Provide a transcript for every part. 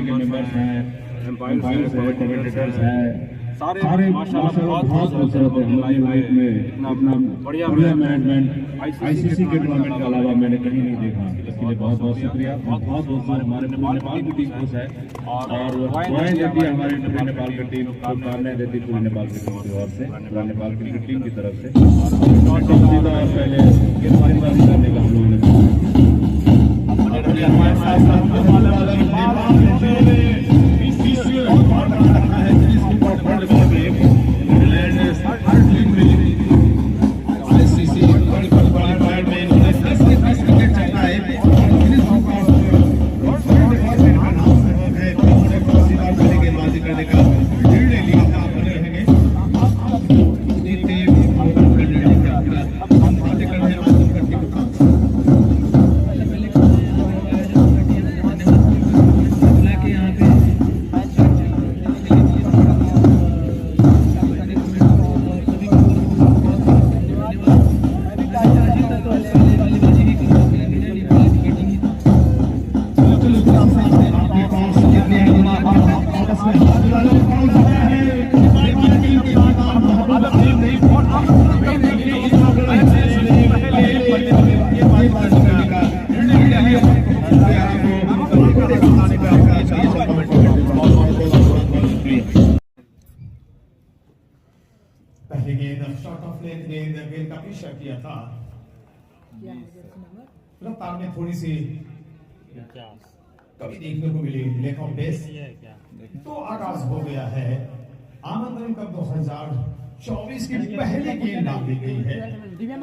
Members हैं, empires हैं, commentators हैं, सारे माशाल्लाह बहुत खूबसूरत है। हमारी लाइफ में इतना बढ़िया मैनेजमेंट आईसीसी के टूर्नामेंट के अलावा मैंने कहीं नहीं देखा। इसके लिए बहुत बहुत शुक्रिया। बहुत हमारे नेपाल की टीम खुश है और दुआएं देती है हमारे नेपाल की टीम, शुभकामनाएं देती पूरी नेपाल की टीम की ओर से, नेपाल क्रिकेट टीम की तरफ से। और पहले गेंदबाजी करने का हम लोगों ने पहले गेंद शॉट ऑफ लेंथ गेंद का पीछा किया था। रफ्तार में थोड़ी सी कभी देखने को मिली लेग ऑफ बेस। तो आगाज हो गया है आमंत्रण कप 2024 की पहली गेंद डाल दी गई है। दिव्य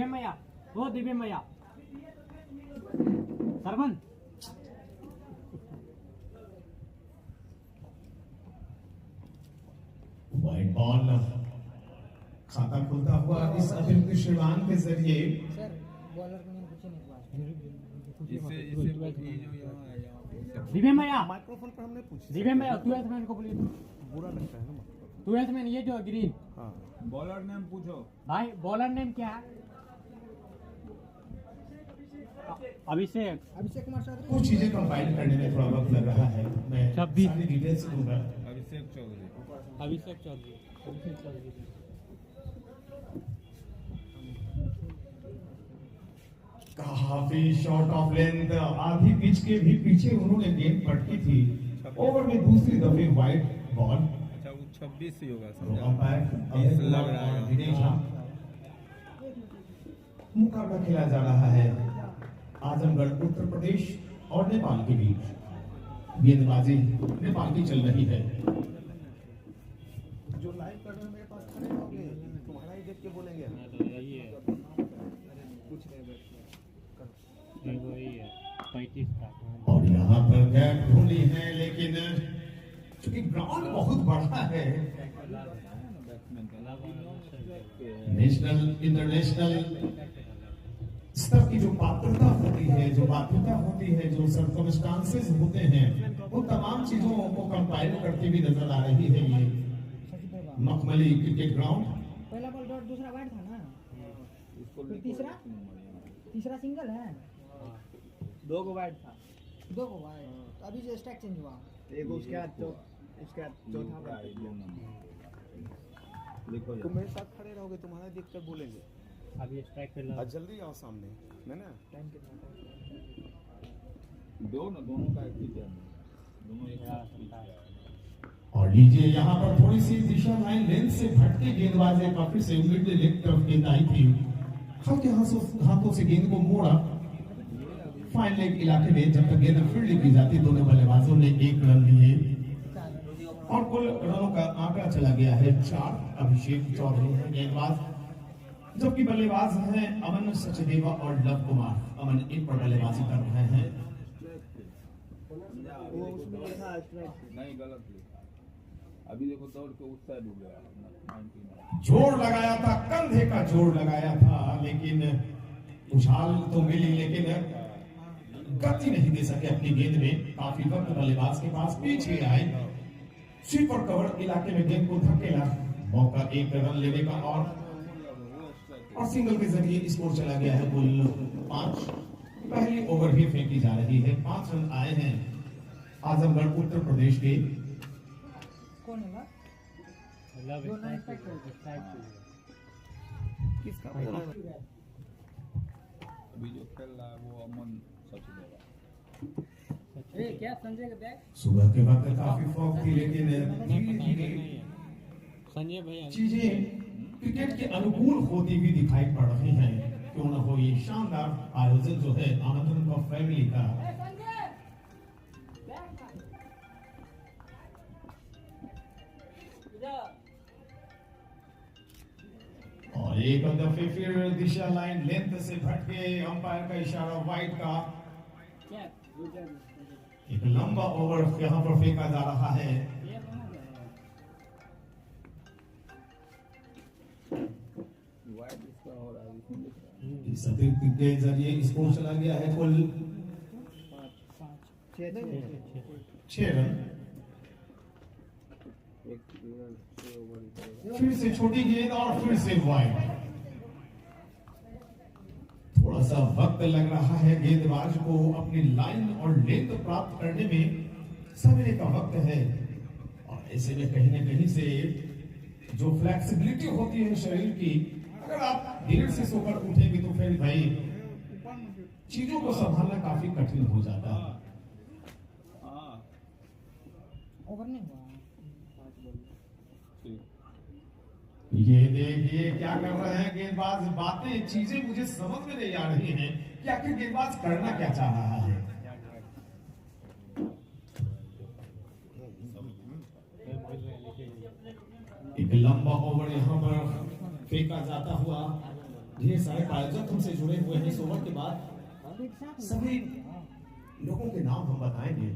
मैया वो दिव्य मैया सरवन वाइड बॉल खाता खुलता हुआ इस अभिनव श्रीमान के जरिए। दिव्य मैया माइक्रोफोन पर हमने पूछा। दिव्य मैया ट्वेल्थ मैन को बोलिए। बुरा लगता है ना। ट्वेल्थ मैन ये जो ग्रीन। हाँ बॉलर नेम पूछो भाई, बॉलर नेम क्या है? अभिषेक कुमार चौधरी। कुछ चीजें कंपाइल करने में थोड़ा वक्त लग रहा है। मैं सारी डिटेल्स दूंगा। अभिषेक चौधरी काफी शॉर्ट ऑफ लेंथ आधी पिच के भी पीछे उन्होंने गेंद पटकी थी। ओवर में दूसरी दफे वाइड बॉल। अच्छा वो 26 ही होगा समझा। लग रहा है मुकाबला खेला जा रहा है आजमगढ़ उत्तर प्रदेश और नेपाल के बीच। गेंदबाजी नेपाल की चल रही है। जो लाइव कर रहे हैं मेरे पास खड़े होंगे, तुम्हारा ही देख के बोलेंगे। कुछ नहीं वही है 35 का। और यहाँ पर कैप ढूंढी है, लेकिन चूंकि ग्राउंड बहुत बड़ा है, नेशनल इंटरनेशनल स्तर की जो पात्रता होती है, जो बाध्यता होती है, जो सर्कमस्टांसेस होते हैं, वो तमाम चीजों को कंपाइल करती हुई नजर आ रही है। ये मखमली क्रिकेट ग्राउंड। पहला बॉल डॉट, दूसरा वाइड था ना, फिर तीसरा सिंगल है, 2 को वाइड था, 2 को वाइड। अभी जो स्ट्राइक चेंज हुआ, एक उसके बाद चौथा तुम मेरे साथ खड़े रहोगे, तुम्हारा देख कर बोलेंगे। अभी स्ट्राइक पे लगा। जल्दी आओ सामने ना। टाइम कितना था? दोनों का एक ही है, दोनों एक साथ। और लीजिए यहाँ पर थोड़ी सी दिशा लाइन लेंथ से भटके गेंदबाज ने काफी से मिड लेग तरफ गेंद आई थी। हल्के हाथों से गेंद को मोड़ा। फाइन लेग इलाके में जब तक गेंद फील्ड की जाती, दोनों बल्लेबाजों ने 1 रन लिए और कुल रनों का आंकड़ा चला गया है 4। अभिषेक चौधरी है गेंदबाज, जबकि बल्लेबाज हैं अमन सचदेवा और लव कुमार। अमन इन पर बल्लेबाजी कर रहे हैं। नहीं गलत लिखा। अभी देखो दौड़ के उस साइड हो गया। जोर लगाया था, कंधे का जोर लगाया था, लेकिन उछाल तो मिली, लेकिन गति नहीं दे सके अपनी गेंद में। काफी वक्त बल्लेबाज के पास पीछे आए, स्वीपर कवर इलाके में गेंद को धकेला। मौका 1 रन लेने का और सिंगल के जरिए स्कोर चला गया है कुल 5। पहली ओवर भी फेंकी जा रही है। 5 रन आए हैं आजमगढ़ उत्तर प्रदेश के। कौन है लव किसका बदला है? अभी जो खेल रहा है वो अमन सचदेवा। ए क्या संजय का बैग सुबह के वक्त काफी फॉग थी, लेकिन धीरे-धीरे संजय भैया चीजें क्रिकेट के अनुकूल होती हुई दिखाई पड़ रही हैं। क्यों न हो ये शानदार आयोजन जो है आमंत्रण कप फैमिली का। और एक दफे फिर दिशा लाइन लेंथ से भटके, अंपायर का इशारा वाइड का। एक लंबा ओवर यहां पर फेंका जा रहा है। वाइड इसका हो रहा है, इसमें दिख रहा है। इस अतिरिक्त के जरिए स्कोर चला गया है कुल 6 रन। फिर से छोटी गेंद और फिर से वाइड। थोड़ा सा वक्त लग रहा है गेंदबाज को अपनी लाइन और लेंथ प्राप्त करने में, समय का वक्त है। और ऐसे में कहीं न कहीं से जो फ्लेक्सिबिलिटी होती है शरीर की, अगर आप देर से सोकर उठेंगे तो फिर भाई चीजों को संभालना काफी कठिन हो जाता है। ओवर नहीं हुआ। ये देखिए क्या कर रहे हैं गेंदबाज। बातें चीजें मुझे समझ में नहीं आ रही हैं कि आखिर गेंदबाज करना क्या चाह रहा है। एक लंबा ओवर यहाँ पर फेंका जाता हुआ। ढेर सारे आयोजक हमसे जुड़े हुए हैं। इस ओवर के बाद सभी लोगों के नाम हम बताएंगे।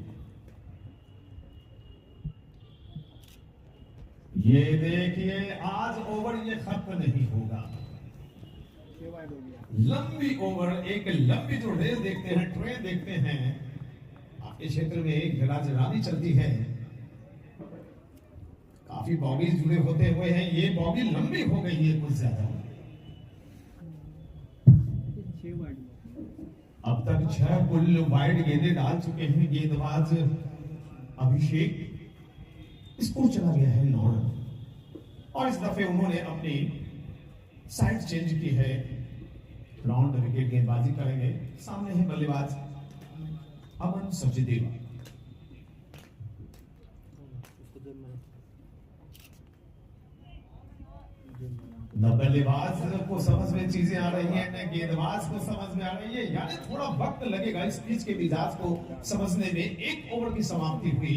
ये देखिए आज ओवर ये खत्म नहीं होगा। लंबी ओवर, एक लंबी जो रेस देखते हैं, ट्रेन देखते हैं, आपके क्षेत्र में एक राजरानी चलती है। काफी बॉगीज जुड़े होते हुए हैं। ये बॉगी लंबी हो गई है कुछ ज्यादा। अब तक 6 कुल वाइड गेंदें डाल चुके हैं गेंदबाज अभिषेक। स्कोर चला गया है 9 रन। और इस दफे उन्होंने अपनी साइड चेंज की है। राउंड विकेट गेंदबाजी करेंगे। सामने है बल्लेबाज अमन सचदेवा। न बल्लेबाज को समझ में चीजें आ रही हैं, न गेंदबाज को समझ में आ रही है। यानी थोड़ा वक्त लगेगा इस पिच के मिजाज को समझने में। एक ओवर की समाप्ति हुई।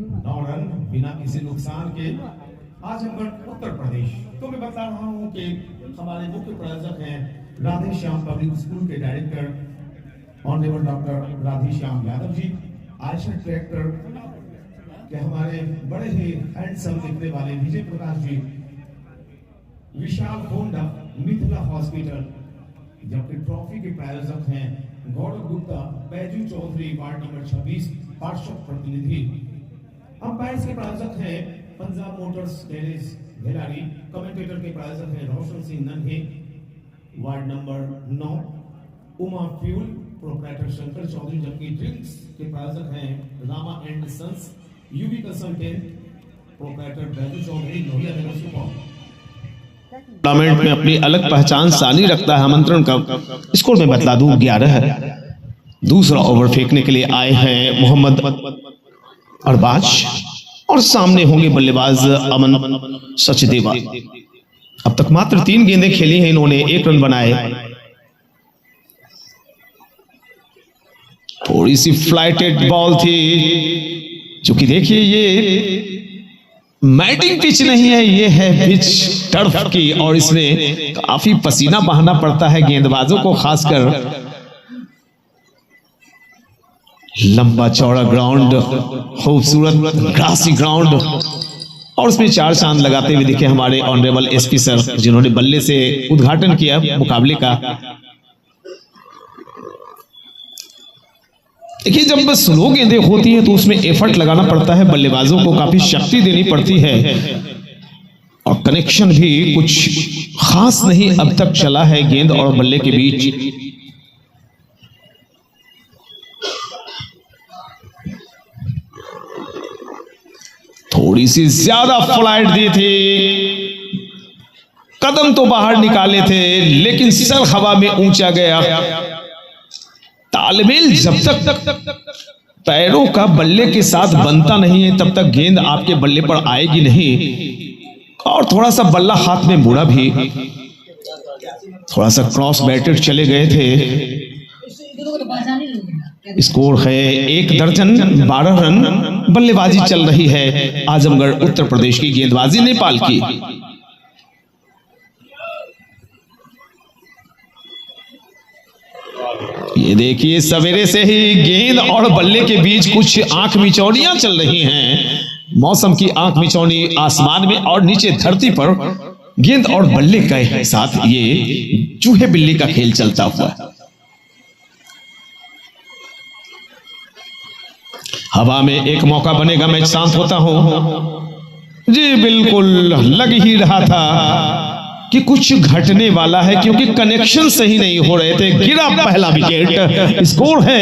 9 रन बिना किसी नुकसान के आजमगढ़ उत्तर प्रदेश। तो मैं बता रहा हूं कि हमारे मुख्य प्रायोजक हैं राधे श्याम पब्लिक स्कूल के director honourable doctor Radhe Shyam Yadav ji. Eicher tractor के हमारे बड़े ही हैंडसम दिखने वाले विजय प्रकाश जी। Vishal Honda Mithila hospital. जबकि ट्रॉफी के प्रायोजक हैं गौरव गुप्ता, बैजू चौधरी, वार्ड नंबर 26 पार्षद प्रतिनिधि। अंपायर्स के प्रायोजक हैं Punjab motors Dennis Bhelari. Commentator के प्रायोजक हैं Roshan Singh Nanhe, ward number 9। Uma fuel proprietor Shankar Chaudhary. जबकि ड्रिंक्स के प्रायोजक हैं Rama and sons. UB consultant proprietor Baiju Chaudhary, Lohia Nagar Supaul. Tournament में अपनी अलग पहचान सानी रखता है आमंत्रण का। स्कोर में बतला दूं 11 है। दूसरा ओवर फेंकने के लिए आए हैं मोहम्मद अरबाज और सामने होंगे बल्लेबाज अमन सचदेवा। अब तक मात्र 3 गेंदें खेली हैं इन्होंने, 1 रन बनाए। थोड़ी सी फ्लाइटेड बॉल थी, क्योंकि देखिए ये मैटिंग पिच नहीं है, ये है पिच टर्फ की। और इसमें काफी पसीना बहाना पड़ता है गेंदबाजों को, खासकर। लंबा चौड़ा ग्राउंड, खूबसूरत ग्रासी ग्राउंड, और उसमें 4 चांद लगाते हुए दिखे हमारे ऑनरेबल एसपी सर, जिन्होंने बल्ले से उद्घाटन किया मुकाबले का। देखिए जब स्लो गेंदें होती हैं तो उसमें एफर्ट लगाना पड़ता है, बल्लेबाजों को काफी शक्ति देनी पड़ती है, और कनेक्शन भी कुछ खास नहीं अब तक चला है गेंद और बल्ले के बीच। थोड़ी सी ज्यादा फ्लाइट दी थी, कदम तो बाहर निकाले थे लेकिन सर हवा में ऊंचा गया। तालमेल जब तक पैरों का बल्ले के साथ बनता नहीं है तब तक गेंद आपके बल्ले पर आएगी नहीं। और थोड़ा सा बल्ला हाथ में मुड़ा भी, थोड़ा सा क्रॉस बैटेड चले गए थे। स्कोर है 1 दर्जन 12 रन। बल्लेबाजी चल रही है आजमगढ़ उत्तर प्रदेश की, गेंदबाजी नेपाल की। ये देखिए सवेरे से ही गेंद और बल्ले के बीच कुछ आंख मिचौनियां चल रही हैं। मौसम की आंख मिचौनी आसमान में और नीचे धरती पर गेंद और बल्ले के साथ ये चूहे बिल्ली का खेल चलता हुआ। हवा में एक मौका बनेगा, मैच शांत होता हूं। जी बिल्कुल लग ही रहा था कि कुछ घटने वाला है क्योंकि कनेक्शन सही नहीं हो रहे थे। गिरा पहला विकेट। स्कोर है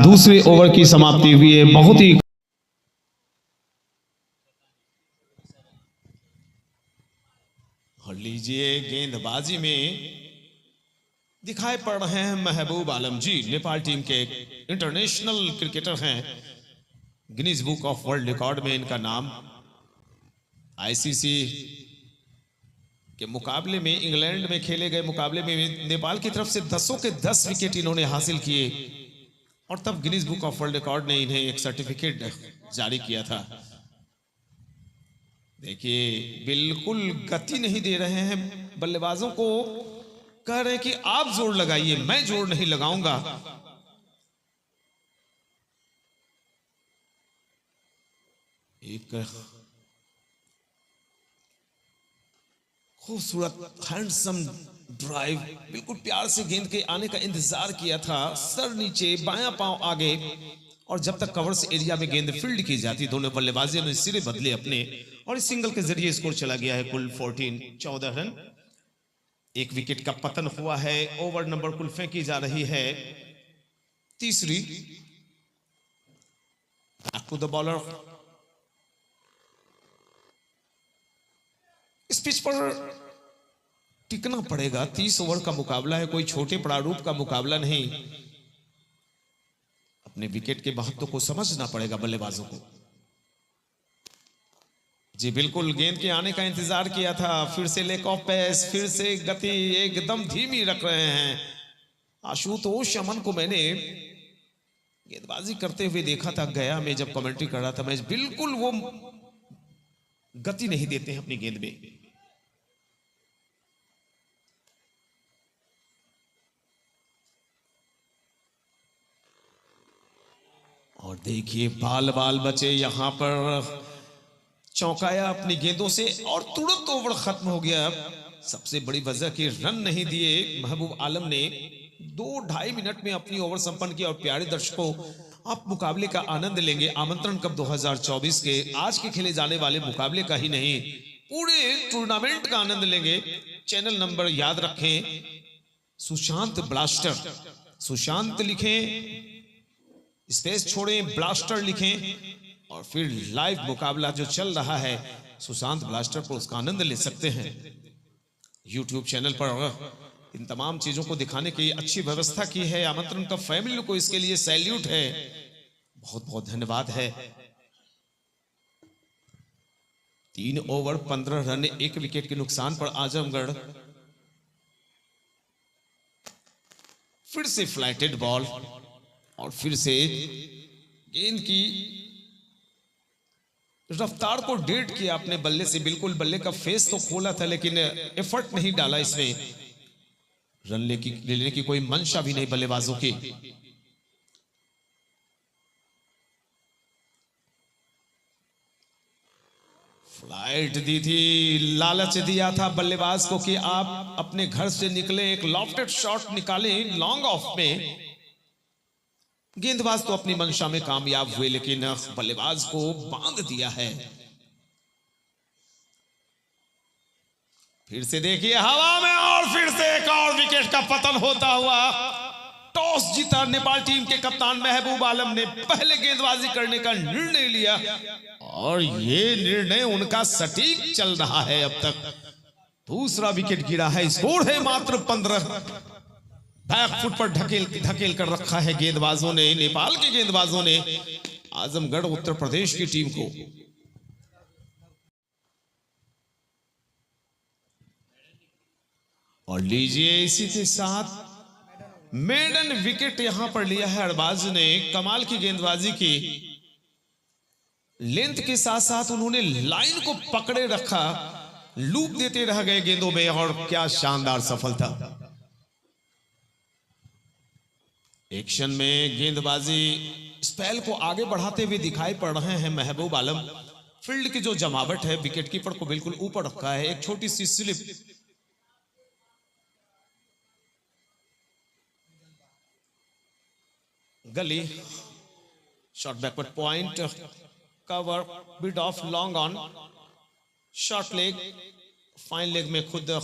दूसरे ओवर की समाप्ति हुई है। बहुत ही लीजिए गेंदबाजी में दिखाई पड़ रहे हैं महबूब आलम जी, नेपाल टीम के इंटरनेशनल क्रिकेटर हैं। Guinness book of world record में इनका नाम। आईसीसी के मुकाबले में, इंग्लैंड में खेले गए मुकाबले में नेपाल की तरफ से 10 के 10 विकेट इन्होंने हासिल किए और तब Guinness book of world record ने इन्हें एक सर्टिफिकेट जारी किया था। देखिए बिल्कुल गति नहीं दे रहे हैं बल्लेबाजों को, कह रहे हैं कि आप जोर लगाइए, मैं जोर नहीं लगाऊंगा। एक खूबसूरत हैंडसम ड्राइव, बिल्कुल प्यार से गेंद के आने का इंतजार किया था। सर नीचे, बायां पांव आगे, और जब तक कवर्स एरिया में गेंद फील्ड की जाती दोनों बल्लेबाजियों ने सिरे बदले अपने, और इस सिंगल के जरिए स्कोर चला गया है कुल 14 रन। एक विकेट का पतन हुआ है। ओवर नंबर कुल फेंकी जा रही है तीसरी। Back to the bowler. इस पिच पर टिकना पड़ेगा। 30 ओवर का मुकाबला है, कोई छोटे प्रारूप का मुकाबला नहीं। अपने विकेट के महत्व को समझना पड़ेगा बल्लेबाजों को। जी बिल्कुल गेंद के आने का इंतजार किया था। फिर से लेक ऑफ पेस, फिर से गति एकदम धीमी रख रहे हैं। आशुतोष अमन को मैंने गेंदबाजी करते हुए देखा था गया में, जब कमेंट्री कर रहा था मैच। बिल्कुल वो गति नहीं देते हैं अपनी गेंद में। और देखिए बाल बाल बचे यहां पर, चौंकाया अपनी गेंदों से और तुरंत ओवर खत्म हो गया। सबसे बड़ी वजह कि रन नहीं दिए महबूब आलम ने। 2-2.5 मिनट में अपनी ओवर संपन्न की। और प्यारे दर्शकों, आप मुकाबले का आनंद लेंगे आमंत्रण कप 2024 के, आज के खेले जाने वाले मुकाबले का ही नहीं, पूरे टूर्नामेंट का आनंद लेंगे। चैनल नंबर याद रखें, सुशांत ब्लास्टर। सुशांत लिखें, स्पेस छोड़ें, ब्लास्टर लिखें, और फिर लाइव मुकाबला जो चल रहा है सुशांत ब्लास्टर पर, उसका आनंद ले सकते हैं। YouTube चैनल पर इन तमाम चीजों को दिखाने की अच्छी व्यवस्था की है। आमंत्रण का फैमिली को इसके लिए सैल्यूट है, बहुत बहुत धन्यवाद है। 3 ओवर 15 रन, 1 विकेट के नुकसान पर आजमगढ़। फिर से फ्लाइटेड बॉल, और फिर से गेंद की रफ्तार को डेट किया अपने बल्ले से। बिल्कुल बल्ले का फेस तो खोला था लेकिन एफर्ट नहीं डाला इसमें। रन लेने की कोई मंशा भी नहीं बल्लेबाजों की। फ्लाइट दी थी, लालच दिया था बल्लेबाज को कि आप अपने घर से निकले, एक लॉफ्टेड शॉट निकालें लॉन्ग ऑफ में। गेंदबाज तो अपनी मंशा में कामयाब हुए लेकिन बल्लेबाज को बांध दिया है। फिर से देखिए हवा में, और फिर से एक और विकेट का पतन होता हुआ। टॉस जीता नेपाल टीम के कप्तान महबूब आलम ने पहले गेंदबाजी करने का निर्णय लिया और ये निर्णय उनका सटीक चल रहा है। अब तक दूसरा विकेट गिरा है, स्कोर है मात्र 15। बैक फुट पर ढकेल कर रखा है गेंदबाजों ने, नेपाल के गेंदबाजों ने आजमगढ़ उत्तर प्रदेश की टीम को। और लीजिए इसी के साथ मेडन विकेट यहां पर लिया है अरबाज ने। कमाल की गेंदबाजी की, लेंथ के साथ साथ उन्होंने लाइन को पकड़े रखा, लूप देते रह गए गेंदों में और क्या शानदार सफलता। एक्शन में गेंदबाजी स्पेल को आगे बढ़ाते हुए दिखाई पड़ रहे हैं महबूब आलम। फील्ड की जो जमावट है विकेटकीपर को बिल्कुल ऊपर रखा है। एक छोटी सी स्लिप, गली, short backward point, cover, bit of long on, short leg, fine leg में खुद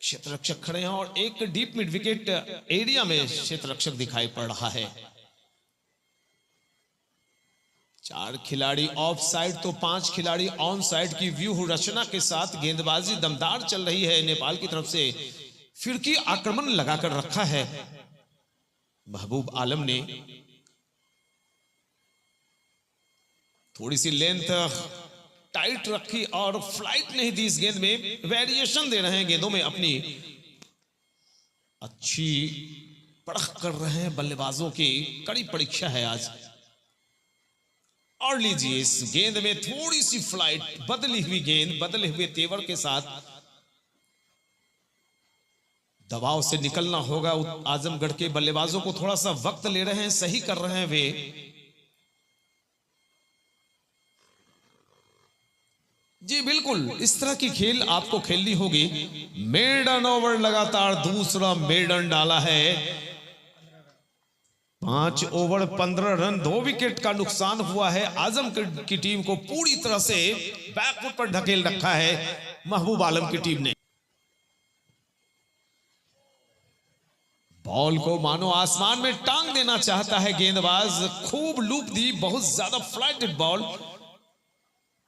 क्षेत्र रक्षक खड़े हैं और एक डीप मिड विकेट एरिया में क्षेत्र रक्षक दिखाई पड़ रहा है। 4 खिलाड़ी ऑफ साइड तो 5 खिलाड़ी ऑन साइड की व्यू रचना के साथ गेंदबाजी दमदार चल रही है नेपाल की तरफ से। फिरकी आक्रमण लगाकर रखा है महबूब आलम ने। थोड़ी सी लेंथ टाइट रखी और फ्लाइट नहीं दी इस गेंद में। वेरिएशन दे रहे हैं गेंदों में अपनी, अच्छी परख कर रहे हैं बल्लेबाजों की। कड़ी परीक्षा है आज। और लीजिए इस गेंद में थोड़ी सी फ्लाइट, बदली हुई गेंद, बदले हुए तेवर के साथ दबाव से निकलना होगा। आजमगढ़ के बल्लेबाजों को थोड़ा सा वक्त ले रहे हैं, सही कर रहे हैं वे। जी बिल्कुल, इस तरह की खेल आपको खेलनी होगी। मेडन ओवर लगातार दूसरा मेडन डाला है। 5 ओवर 15 रन, 2 विकेट का नुकसान हुआ है। आजमगढ़ की टीम को पूरी तरह से बैकफुट पर ढकेल रखा है महबूब आलम की टीम ने। बॉल को मानो आसमान में टांग देना चाहता है गेंदबाज। खूब लूप दी, बहुत ज्यादा फ्लाइटेड बॉल,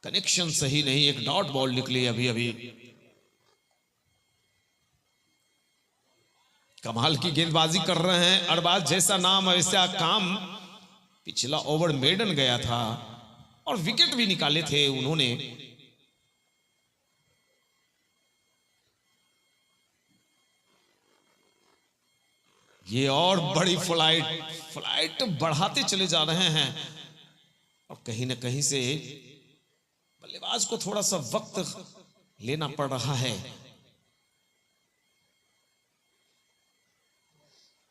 कनेक्शन सही नहीं, एक डॉट बॉल निकली अभी अभी। कमाल की गेंदबाजी कर रहे हैं अरबाज, जैसा नाम वैसा काम। पिछला ओवर मेडन गया था और विकेट भी निकाले थे उन्होंने। ये और बड़ी फ्लाइट बढ़ाते चले जा रहे हैं और कहीं ना कहीं से बल्लेबाज को थोड़ा सा वक्त लेना पड़ रहा है।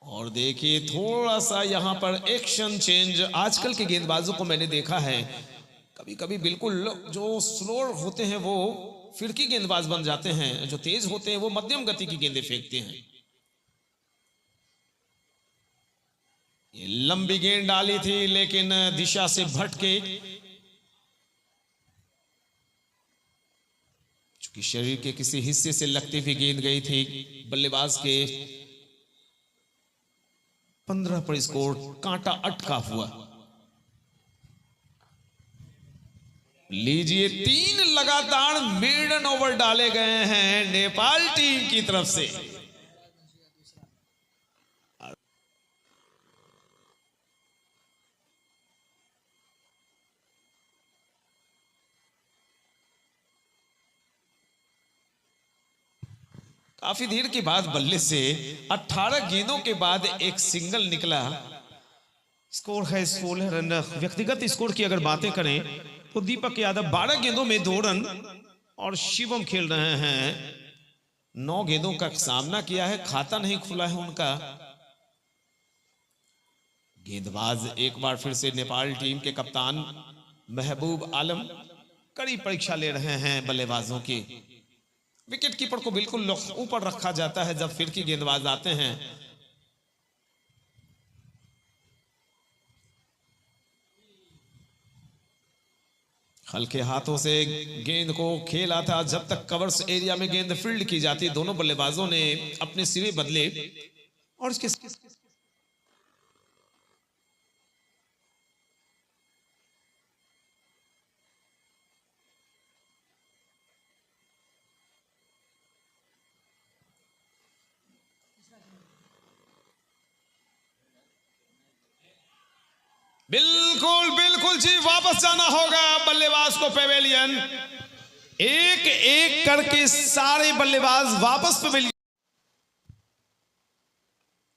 और देखिए थोड़ा सा यहां पर एक्शन चेंज। आजकल के गेंदबाजों को मैंने देखा है, कभी कभी बिल्कुल जो स्लो होते हैं वो फिरकी गेंदबाज बन जाते हैं, जो तेज होते हैं वो मध्यम गति की गेंदें फेंकते हैं। ये लंबी गेंद डाली थी लेकिन दिशा से भटके, चूंकि शरीर के किसी हिस्से से लगती हुई गेंद गई थी। बल्लेबाज के 15 पर स्कोर, कांटा अटका हुआ। लीजिए 3 लगातार मेडन ओवर डाले गए हैं नेपाल टीम की तरफ से। काफी देर के बाद बल्ले से 18 गेंदों के बाद एक सिंगल निकला। स्कोर है 16 रन। व्यक्तिगत स्कोर की अगर बातें करें तो दीपक यादव 12 गेंदों में 2 रन और शिवम खेल रहे हैं 9 गेंदों का सामना किया है, खाता नहीं खुला है उनका। गेंदबाज एक बार फिर से नेपाल टीम के कप्तान महबूब आलम कड़ी परीक्षा ले रहे हैं बल्लेबाजों की। विकेट कीपर को बिल्कुल ऊपर रखा जाता है जब फिरकी गेंदबाज आते हैं। हल्के हाथों से गेंद को खेला था जब तक कवर्स एरिया में गेंद फील्ड की जाती। दोनों बल्लेबाजों ने अपने सिरे बदले और इसके बिल्कुल बिल्कुल जी, वापस जाना होगा बल्लेबाज को पेवेलियन। एक एक करके सारे बल्लेबाज वापस पेवेलियन।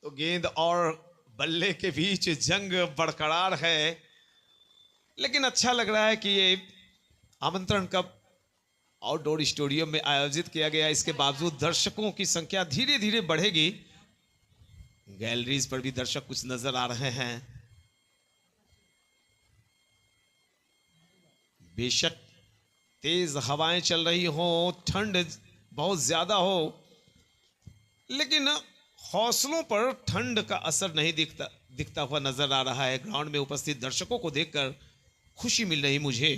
तो गेंद और बल्ले के बीच जंग बरकरार है, लेकिन अच्छा लग रहा है कि ये आमंत्रण कप आउटडोर स्टेडियम में आयोजित किया गया। इसके बावजूद दर्शकों की संख्या धीरे धीरे बढ़ेगी। गैलरीज पर भी दर्शक कुछ नजर आ रहे हैं। बेशक तेज हवाएं चल रही हो, ठंड बहुत ज्यादा हो, लेकिन हौसलों पर ठंड का असर नहीं दिखता हुआ नजर आ रहा है। ग्राउंड में उपस्थित दर्शकों को देखकर खुशी मिल रही मुझे।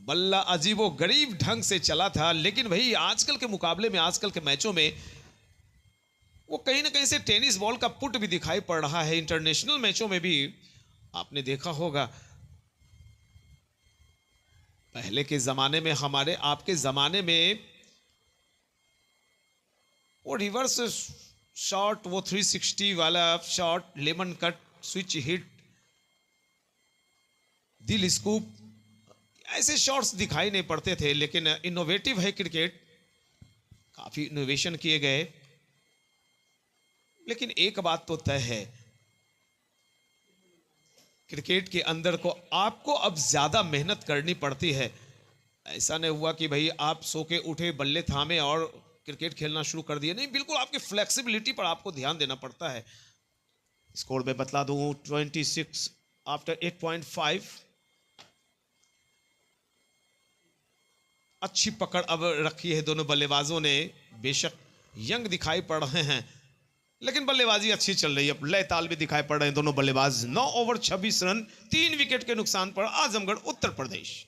बल्ला अजीबो गरीब ढंग से चला था, लेकिन भाई आजकल के मुकाबले में, आजकल के मैचों में वो कहीं ना कहीं से टेनिस बॉल का पुट भी दिखाई पड़ रहा है। इंटरनेशनल मैचों में भी आपने देखा होगा, पहले के जमाने में, हमारे आपके जमाने में वो रिवर्स शॉट, वो 360 वाला shot, lemon cut, switch hit, दिल स्कूप, ऐसे शॉट्स दिखाई नहीं पड़ते थे। लेकिन इनोवेटिव है क्रिकेट, काफी इनोवेशन किए गए। लेकिन एक बात तो तय है, क्रिकेट के अंदर को आपको अब ज्यादा मेहनत करनी पड़ती है। ऐसा नहीं हुआ कि भाई आप सो के उठे, बल्ले थामे और क्रिकेट खेलना शुरू कर दिया। नहीं, बिल्कुल आपकी फ्लेक्सिबिलिटी पर आपको ध्यान देना पड़ता है। स्कोर में बतला दूं, 26 आफ्टर 8.5। अच्छी पकड़ अब रखी है दोनों बल्लेबाजों ने। बेशक यंग दिखाई पड़ रहे हैं, लेकिन बल्लेबाजी अच्छी चल रही है। लय ताल भी दिखाई पड़ रहे हैं दोनों बल्लेबाज। 9 ओवर 26 रन, 3 विकेट के नुकसान पर आजमगढ़ उत्तर प्रदेश।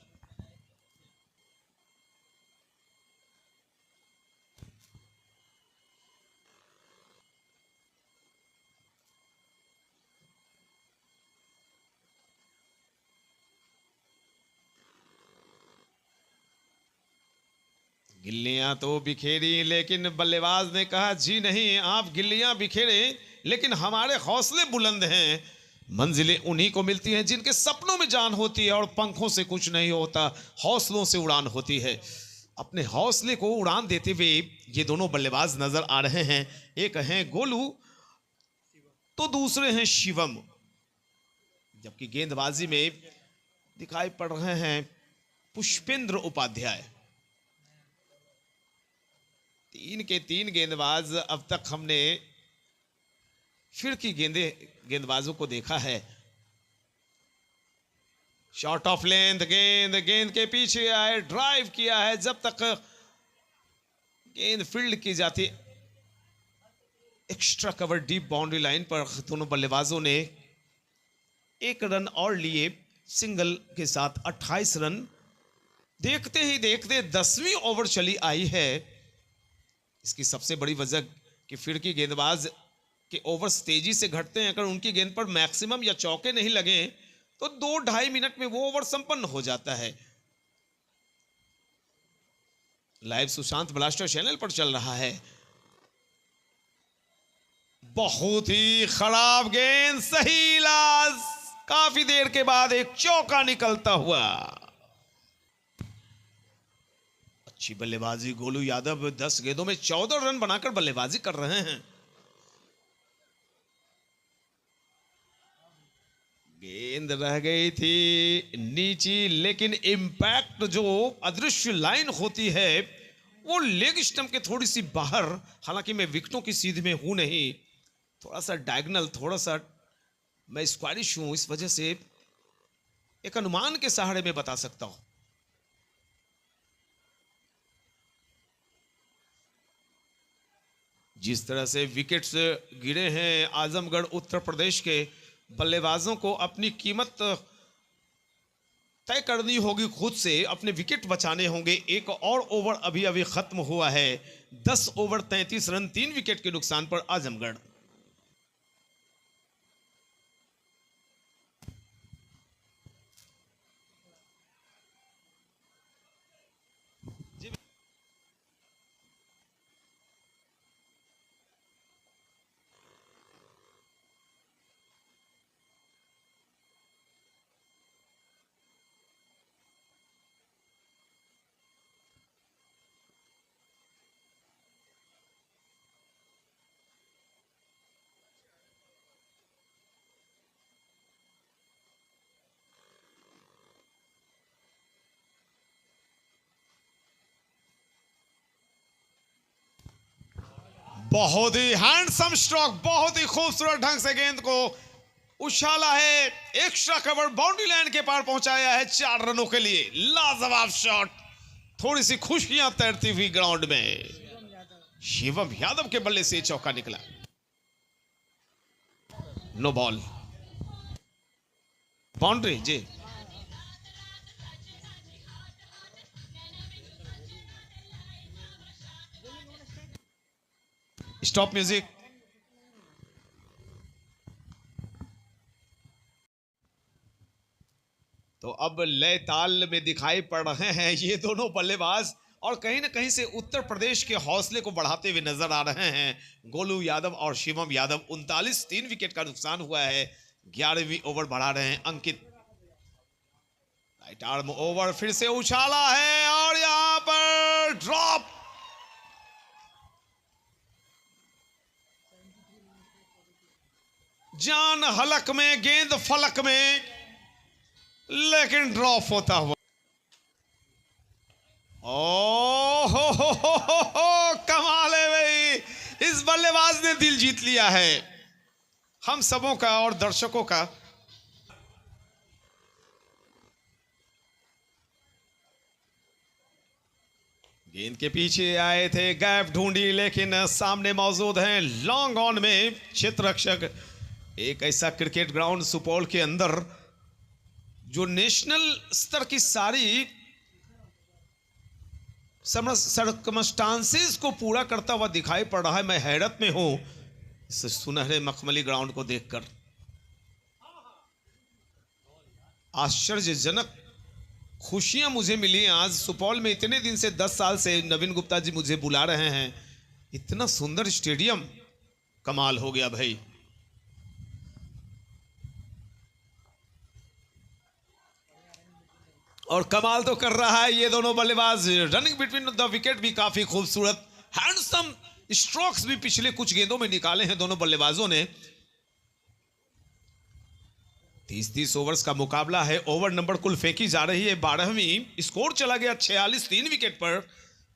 गिल्लियां तो बिखेरी, लेकिन बल्लेबाज ने कहा जी नहीं, आप गिल्लियां बिखेरे, लेकिन हमारे हौसले बुलंद हैं। मंजिलें उन्हीं को मिलती हैं जिनके सपनों में जान होती है, और पंखों से कुछ नहीं होता, हौसलों से उड़ान होती है। अपने हौसले को उड़ान देते हुए ये दोनों बल्लेबाज नजर आ रहे हैं। एक हैं गोलू तो दूसरे हैं शिवम। जबकि गेंदबाजी में दिखाई पड़ रहे हैं पुष्पेंद्र उपाध्याय। 3 के 3 गेंदबाज अब तक हमने फिरकी गेंदबाजों को देखा है। शॉट ऑफ लेंथ, गेंद के पीछे आए, ड्राइव किया है। जब तक गेंद फील्ड की जाती, extra cover deep boundary line पर दोनों बल्लेबाजों ने 1 रन और लिए। सिंगल के साथ 28 रन। देखते ही देखते 10वीं ओवर चली आई है। इसकी सबसे बड़ी वजह कि फिरकी गेंदबाज के ओवर्स तेजी से घटते हैं। अगर उनकी गेंद पर मैक्सिमम या चौके नहीं लगे तो 2-2.5 मिनट में वो ओवर संपन्न हो जाता है। लाइव सुशांत ब्लास्टर चैनल पर चल रहा है। बहुत ही खराब गेंद, सही इलाज। काफी देर के बाद एक चौका निकलता हुआ। अच्छी बल्लेबाजी गोलू यादव 10 गेंदों में 14 रन बनाकर बल्लेबाजी कर रहे हैं। गेंद रह गई थी नीची, लेकिन इंपैक्ट जो अदृश्य लाइन होती है वो लेग स्टंप के थोड़ी सी बाहर। हालांकि मैं विकेटों की सीध में हूं नहीं, थोड़ा सा डायगोनल, थोड़ा सा मैं स्क्वायरिश हूं, इस वजह से एक अनुमान के सहारे में बता सकता हूं। जिस तरह से विकेट्स गिरे हैं, आजमगढ़ उत्तर प्रदेश के बल्लेबाजों को अपनी कीमत तय करनी होगी खुद से, अपने विकेट बचाने होंगे। एक और ओवर अभी अभी खत्म हुआ है। 10 ओवर 33 रन, 3 विकेट के नुकसान पर आजमगढ़। बहुत ही हैंडसम स्ट्रोक, बहुत ही खूबसूरत ढंग से गेंद को उछाला है, एक्स्ट्रा कवर बाउंड्री लाइन के पार पहुंचाया है 4 रनों के लिए। लाजवाब शॉट, थोड़ी सी खुशियां तैरती हुई ग्राउंड में। शिवम यादव के बल्ले से चौका निकला। नो बॉल, बाउंड्री जी। Stop music. तो अब लय ताल में दिखाई पड़ रहे हैं ये दोनों बल्लेबाज, और कहीं ना कहीं से उत्तर प्रदेश के हौसले को बढ़ाते हुए नजर आ रहे हैं गोलू यादव और शिवम यादव। 39, 3 विकेट का नुकसान हुआ है। 11वीं ओवर बढ़ा रहे हैं अंकित। राइट आर्म ओवर फिर से उछाला है और यहां पर ड्रॉप। जान हलक में, गेंद फलक में, लेकिन ड्रॉप होता हुआ। ओ हो, कमाल है भाई, इस बल्लेबाज ने दिल जीत लिया है हम सबों का और दर्शकों का। गेंद के पीछे आए थे, गैप ढूंढी, लेकिन सामने मौजूद हैं लॉन्ग ऑन में क्षेत्ररक्षक। एक ऐसा क्रिकेट ग्राउंड सुपौल के अंदर जो नेशनल स्तर की सारी सर्कमस्टांसेस को पूरा करता हुआ दिखाई पड़ रहा है। मैं हैरत में हूं इस सुनहरे मखमली ग्राउंड को देखकर। आश्चर्यजनक खुशियां मुझे मिली आज सुपौल में। इतने दिन से, 10 साल से नवीन गुप्ता जी मुझे बुला रहे हैं। इतना सुंदर स्टेडियम, कमाल हो गया भाई। और कमाल तो कर रहा है ये दोनों बल्लेबाज। रनिंग बिटवीन द विकेट भी काफी खूबसूरत, हैंडसम स्ट्रोक्स भी पिछले कुछ गेंदों में निकाले हैं दोनों बल्लेबाजों ने। 30-30 ओवर्स का मुकाबला है। ओवर नंबर कुल फेंकी जा रही है 12वीं। स्कोर चला गया 46, 3 विकेट पर।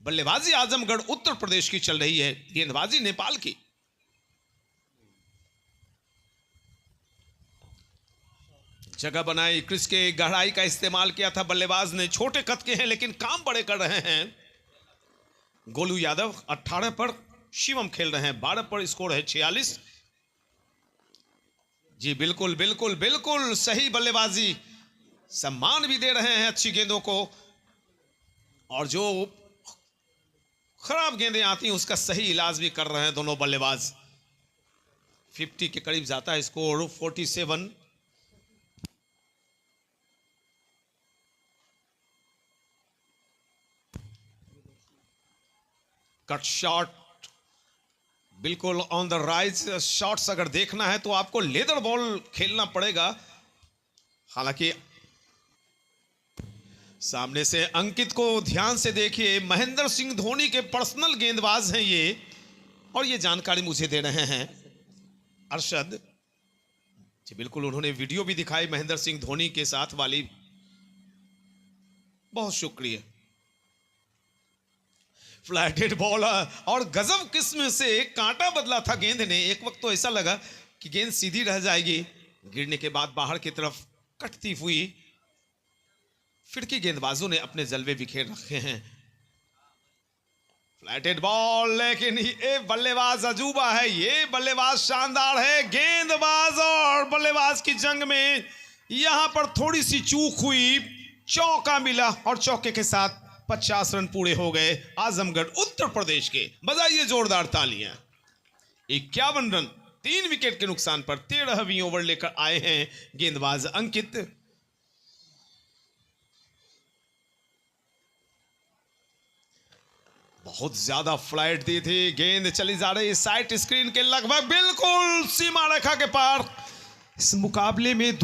बल्लेबाजी आजमगढ़ उत्तर प्रदेश की चल रही है, गेंदबाजी नेपाल की। जगह बनाई, क्रिस के गहराई का इस्तेमाल किया था बल्लेबाज ने। छोटे कद के हैं लेकिन काम बड़े कर रहे हैं। गोलू यादव 18 पर, शिवम खेल रहे हैं 12 पर। स्कोर है 46। जी बिल्कुल बिल्कुल बिल्कुल सही बल्लेबाजी, सम्मान भी दे रहे हैं अच्छी गेंदों को, और जो खराब गेंदें आती हैं उसका सही इलाज भी कर रहे हैं दोनों बल्लेबाज। 50 के करीब जाता है स्कोर, 47। कट शॉट बिल्कुल ऑन द राइज। शॉट्स अगर देखना है तो आपको लेदर बॉल खेलना पड़ेगा। हालांकि सामने से अंकित को ध्यान से देखिए, महेंद्र सिंह धोनी के पर्सनल गेंदबाज हैं ये, और ये जानकारी मुझे दे रहे हैं अरशद जी। बिल्कुल उन्होंने वीडियो भी दिखाई महेंद्र सिंह धोनी के साथ वाली, बहुत शुक्रिया। फ्लैटेड बॉल, और गजब किस्म से कांटा बदला था गेंद ने। एक वक्त तो ऐसा लगा कि गेंद सीधी रह जाएगी, गिरने के बाद बाहर की तरफ कटती हुई। फिरकी गेंदबाजों ने अपने जलवे बिखेर रखे हैं। फ्लैटेड बॉल, लेकिन ये बल्लेबाज अजूबा है, ये बल्लेबाज शानदार है। गेंदबाज और बल्लेबाज की जंग में यहां पर थोड़ी सी चूक हुई। चौका मिला और चौके के साथ 50 रन पूरे हो गए आजमगढ़ उत्तर प्रदेश के। बजाइए जोरदार तालियां। 51 रन 3 विकेट के नुकसान पर 13वीं ओवर लेकर आए हैं गेंदबाज अंकित। बहुत ज्यादा फ्लाइट दी थी, गेंद चली जा रही साइड स्क्रीन के लगभग बिल्कुल सीमा रेखा के पार। इस मुकाबले में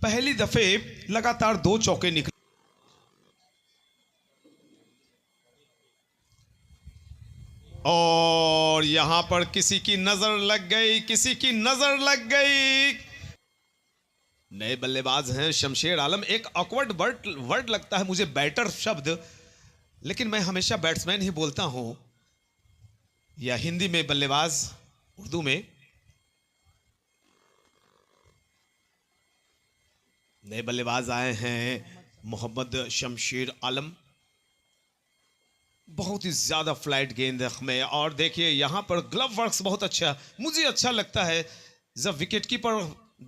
पहली दफे लगातार 2 चौके निकले और यहां पर किसी की नजर लग गई। नए बल्लेबाज हैं शमशेर आलम। एक ऑकवर्ड वर्ड लगता है मुझे बैटर शब्द, लेकिन मैं हमेशा बैट्समैन ही बोलता हूं, या हिंदी में बल्लेबाज, उर्दू में। नए बल्लेबाज आए हैं मोहम्मद शमशेर आलम। बहुत ही ज्यादा फ्लाइट गेंद में, और देखिए यहां पर ग्लव वर्क्स बहुत अच्छा, मुझे अच्छा लगता है जब विकेट कीपर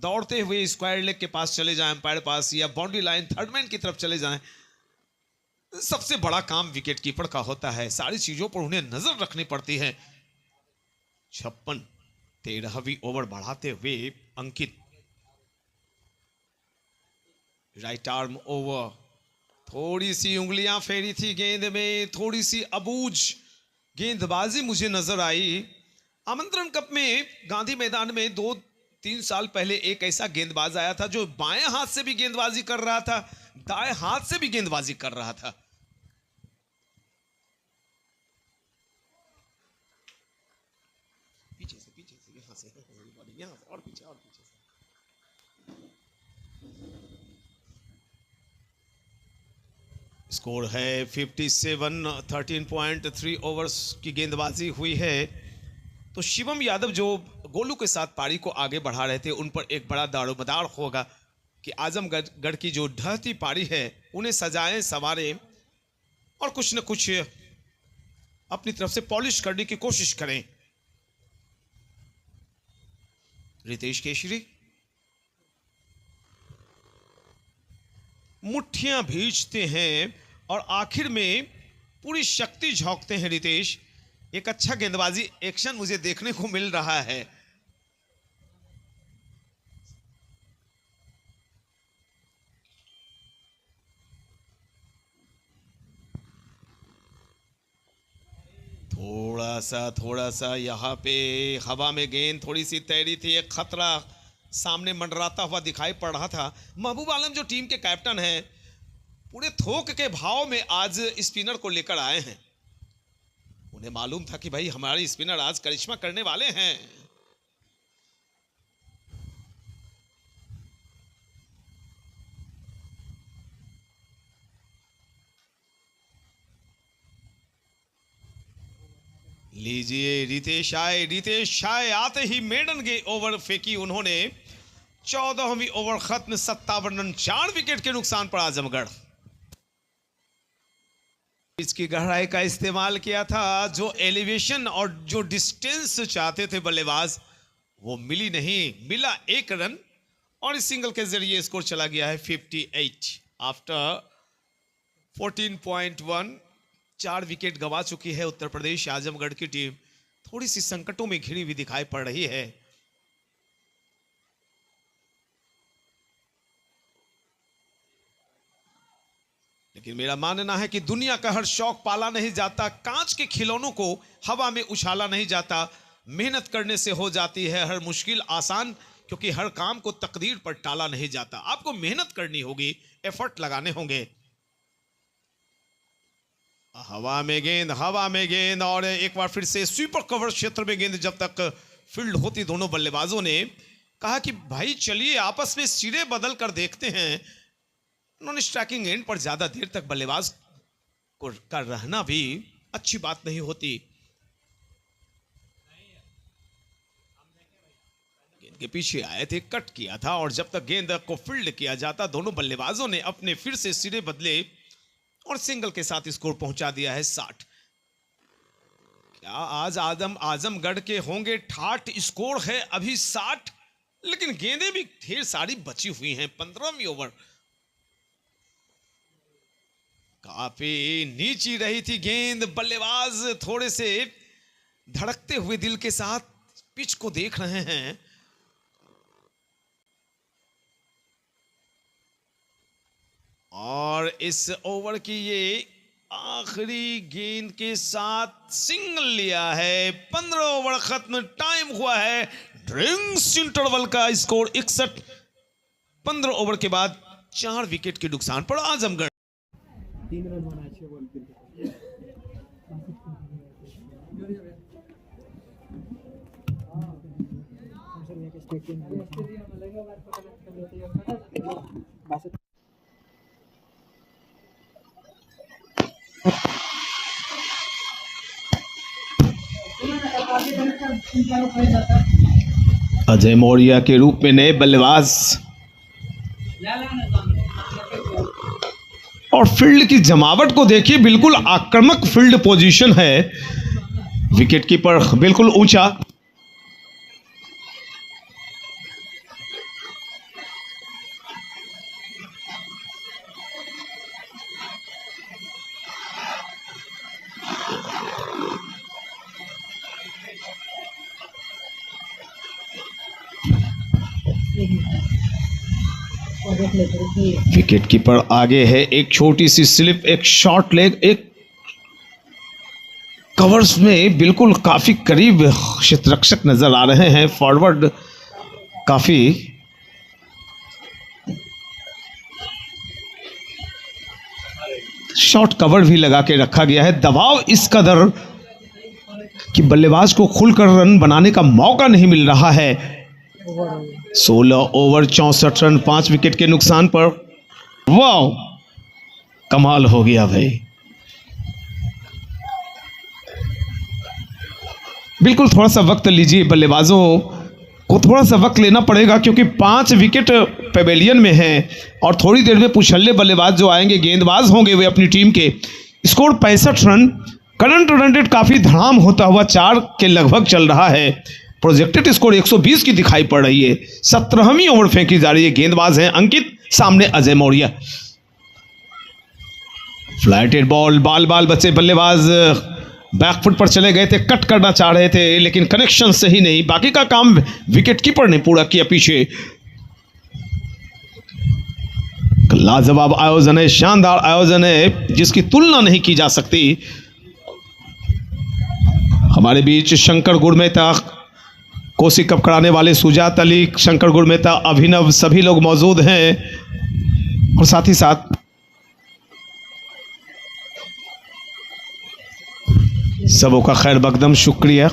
दौड़ते हुए स्क्वायर लेग के पास चले जाएं, अंपायर पास, या बाउंड्री लाइन थर्डमैन की तरफ चले जाएं। सबसे बड़ा काम विकेट कीपर का होता है, सारी चीजों पर उन्हें नजर रखनी पड़ती है। 56, 13वीं ओवर बढ़ाते हुए अंकित। राइट आर्म ओवर, थोड़ी सी उंगलियां फेरी थी गेंद में, थोड़ी सी अबूझ गेंदबाजी मुझे नजर आई। आमंत्रण कप में गांधी मैदान में 2-3 साल पहले एक ऐसा गेंदबाज आया था जो बाएं हाथ से भी गेंदबाजी कर रहा था, दाएं हाथ से भी गेंदबाजी कर रहा था। पीछे से यहां से और पीछे से। स्कोर है 57, 13.3 ओवर्स की गेंदबाजी हुई है। तो शिवम यादव जो गोलू के साथ पारी को आगे बढ़ा रहे थे, उन पर एक बड़ा दारोमदार होगा कि आजमगढ़ की जो ढहती पारी है उन्हें सजाएं, संवारें और कुछ न कुछ अपनी तरफ से पॉलिश करने की कोशिश करें। रितेश केशरी मुट्ठियां भींचते हैं और आखिर में पूरी शक्ति झोंकते हैं रितेश। एक अच्छा गेंदबाजी एक्शन मुझे देखने को मिल रहा है। थोड़ा सा यहां पे हवा में गेंद थोड़ी सी तैरी थी, एक खतरा सामने मंडराता हुआ दिखाई पड़ रहा था। महबूब आलम जो टीम के कैप्टन हैं, पूरे थोक के भाव में आज स्पिनर को लेकर आए हैं। उन्हें मालूम था कि भाई हमारे स्पिनर आज करिश्मा करने वाले हैं। लीजिए रितेश आए आते ही मेडन के ओवर फेंकी उन्होंने। 14वीं ओवर खत्म, 57 रन 4 विकेट के नुकसान पर आजमगढ़। इसकी गहराई का इस्तेमाल किया था, जो एलिवेशन और जो डिस्टेंस चाहते थे बल्लेबाज वो मिली नहीं, मिला 1 रन और इस सिंगल के जरिए स्कोर चला गया है 58 आफ्टर 14.1। 4 विकेट गंवा चुकी है उत्तर प्रदेश। आजमगढ़ की टीम थोड़ी सी संकटों में घिरी हुई दिखाई पड़ रही है। लेकिन मेरा मानना है कि दुनिया का हर शौक पाला नहीं जाता, कांच के खिलौनों को हवा में उछाला नहीं जाता। मेहनत करने से हो जाती है हर मुश्किल आसान, क्योंकि हर काम को तकदीर पर टाला नहीं जाता। आपको मेहनत करनी होगी, एफर्ट लगाने होंगे। हवा में गेंद और एक बार फिर से स्वीपर कवर क्षेत्र में गेंद जब तक फील्ड होती, दोनों बल्लेबाजों ने कहा कि भाई चलिए आपस में सिरे बदल कर देखते हैं। उन्होंने स्ट्राइकिंग एंड पर ज्यादा देर तक बल्लेबाज का रहना भी अच्छी बात नहीं होती। गेंद के पीछे आए थे, कट किया था और जब तक गेंद को फील्ड किया जाता, दोनों बल्लेबाजों ने अपने फिर से सिरे बदले और सिंगल के साथ स्कोर पहुंचा दिया है 60। क्या आज आजमगढ़ के होंगे ठाठ? स्कोर है अभी 60, लेकिन गेंदें भी ढेर सारी बची हुई हैं। 15वीं ओवर काफी नीची रही थी गेंद। बल्लेबाज थोड़े से धड़कते हुए दिल के साथ पिच को देख रहे हैं। और इस ओवर की ये आखिरी गेंद के साथ सिंगल लिया है। 15 ओवर खत्म, टाइम हुआ है ड्रिंक्स इंटरवल का। स्कोर 61। 15 ओवर के बाद 4 विकेट के नुकसान पर आजमगढ़ 3 रन बना 6 बॉल पे। अजय मौर्य के रूप में नए बल्लेबाज और फील्ड की जमावट को देखिए, बिल्कुल आक्रामक फील्ड पोजीशन है। विकेट कीपर बिल्कुल ऊंचा। विकेट कीपर आगे है। एक छोटी सी स्लिप, एक शॉर्ट लेग, एक कवर्स में बिल्कुल काफी करीब क्षेत्ररक्षक नजर आ रहे हैं। फॉरवर्ड काफी शॉर्ट कवर भी लगा के रखा गया है। दबाव इस कदर कि बल्लेबाज को खुलकर रन बनाने का मौका नहीं मिल रहा है। 16 ओवर 64 रन, 5 विकेट के नुकसान पर। वाह, कमाल हो गया भाई। बिल्कुल थोड़ा सा वक्त लीजिए, बल्लेबाजों को थोड़ा सा वक्त लेना पड़ेगा क्योंकि 5 विकेट पेवेलियन में हैं और थोड़ी देर में पुछल्ले बल्लेबाज जो आएंगे, गेंदबाज होंगे वे अपनी टीम के। Score 65 run. Current run rate काफी धड़ाम होता हुआ 4 के लगभग चल रहा है। प्रोजेक्टेड स्कोर 120 की दिखाई पड़ रही है। 17वीं ओवर फेंकी जा रही है। गेंदबाज हैं अंकित, सामने अजय मौर्य। फ्लाइटेड बॉल, बाल बचे। बल्लेबाज बैकफुट पर चले गए थे, कट करना चाह रहे थे लेकिन कनेक्शन सही नहीं। बाकी का काम विकेट कीपर ने पूरा किया पीछे। लाजवाब आयोजन है, शानदार आयोजन है जिसकी तुलना नहीं की जा सकती। हमारे बीच शंकर गुरमेता, कोसी कप कराने वाले सुजात अली, शंकर गुरमेता, अभिनव, सभी लोग मौजूद हैं। और साथ ही साथ सबों का खैर मकदम शुक्रिया।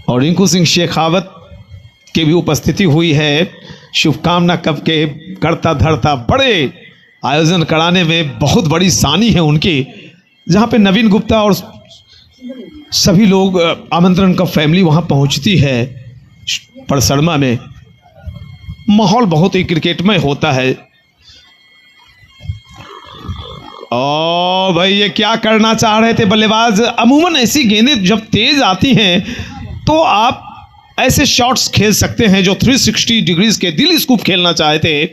और रिंकू सिंह शेखावत की भी उपस्थिति हुई है। शुभकामना कप के करता धरता, बड़े आयोजन कराने में बहुत बड़ी सानी है उनकी, जहां पे नवीन गुप्ता और सभी लोग, आमंत्रण कप फैमिली वहां पहुंचती है। परसरमा में माहौल बहुत ही क्रिकेटमय होता है। ओ भाई, ये क्या करना चाह रहे थे बल्लेबाज? अमूमन ऐसी गेंदें जब तेज आती हैं तो आप ऐसे शॉट्स खेल सकते हैं जो 360 डिग्रीज के दिल स्कूप खेलना चाहे थे।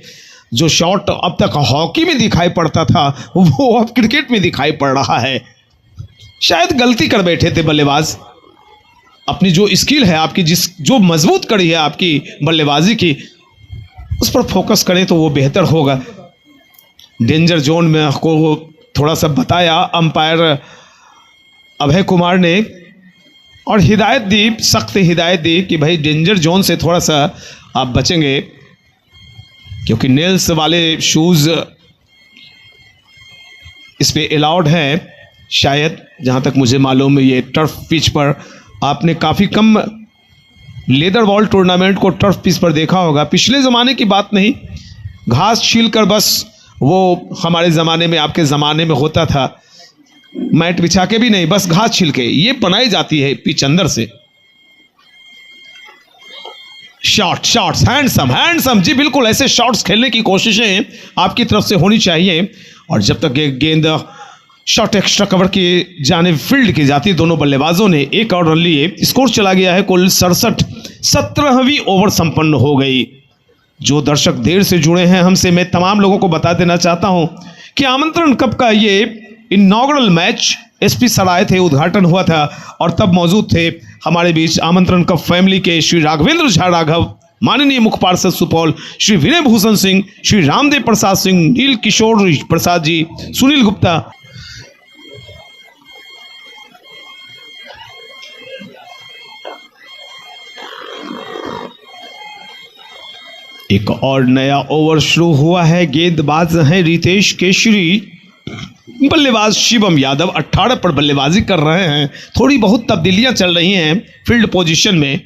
जो शॉट अब तक हॉकी में दिखाई पड़ता था वो अब क्रिकेट में दिखाई पड़ रहा है। शायद गलती कर बैठे थे बल्लेबाज। अपनी जो स्किल है आपकी, जो मजबूत कड़ी है आपकी बल्लेबाजी की, उस पर फोकस करें तो वो बेहतर होगा। डेंजर जोन में आपको थोड़ा सा बताया अंपायर अभय कुमार ने और हिदायत दी, सख्त हिदायत दी कि भाई डेंजर जोन से थोड़ा सा आप बचेंगे क्योंकि नेल्स वाले शूज़ इस पे अलाउड हैं। शायद जहाँ तक मुझे मालूम है ये टर्फ पिच पर आपने काफ़ी कम लेदर बॉल टूर्नामेंट को टर्फ पिच पर देखा होगा। पिछले ज़माने की बात नहीं, घास छील कर बस वो हमारे ज़माने में, आपके ज़माने में होता था, मैट बिछा के भी नहीं, बस घास छील के ये बनाई जाती है पिच अंदर से। शॉट्स हैंडसम जी, बिल्कुल ऐसे शॉट्स खेलने की कोशिशें आपकी तरफ से होनी चाहिए। और जब तक ये गेंद शॉट एक्स्ट्रा कवर की जाने फील्ड की जाती, दोनों बल्लेबाजों ने 1 और रन लिए। स्कोर चला गया है कुल 67 17वीं ओवर संपन्न हो गई। जो दर्शक देर से जुड़े हैं हमसे, मैं तमाम लोगों को बता देना चाहता हूं कि आमंत्रण कप का ये इनॉग्रल मैच एसपी सराय थे, उद्घाटन हुआ था और तब मौजूद थे हमारे बीच आमंत्रण कप फैमिली के श्री राघवेंद्र झा राघव, माननीय मुख्य पार्षद सुपौल श्री विनय भूषण सिंह, श्री रामदेव प्रसाद सिंह, नील किशोर प्रसाद जी, सुनील गुप्ता। एक और नया ओवर शुरू हुआ है। गेंदबाज हैं रितेश केशरी, बल्लेबाज शिवम यादव 18 पर बल्लेबाजी कर रहे हैं। थोड़ी बहुत तब्दीलियां चल रही हैं फील्ड पोजीशन में।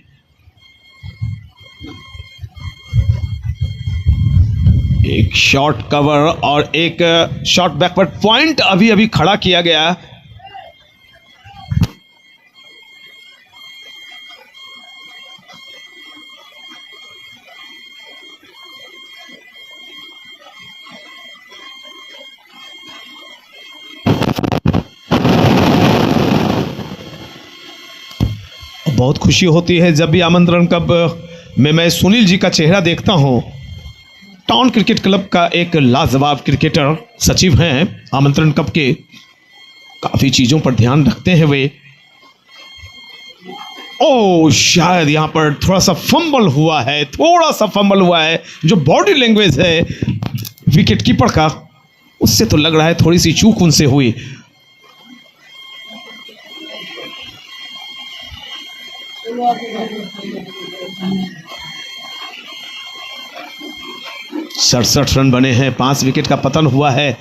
एक शॉर्ट कवर और एक शॉर्ट बैकवर्ड पॉइंट अभी अभी खड़ा किया गया। बहुत खुशी होती है जब भी आमंत्रण कप में मैं सुनील जी का चेहरा देखता हूं। टाउन क्रिकेट क्लब का एक लाजवाब क्रिकेटर सचिव हैं आमंत्रण कप के, काफी चीजों पर ध्यान रखते हैं वे। ओ शायद यहां पर थोड़ा सा फंबल हुआ है, जो बॉडी लैंग्वेज है विकेट कीपर का, उससे तो लग रहा है थोड़ी सी चूक उनसे हुई। सड़सठ रन बने हैं, 5 विकेट का पतन हुआ है।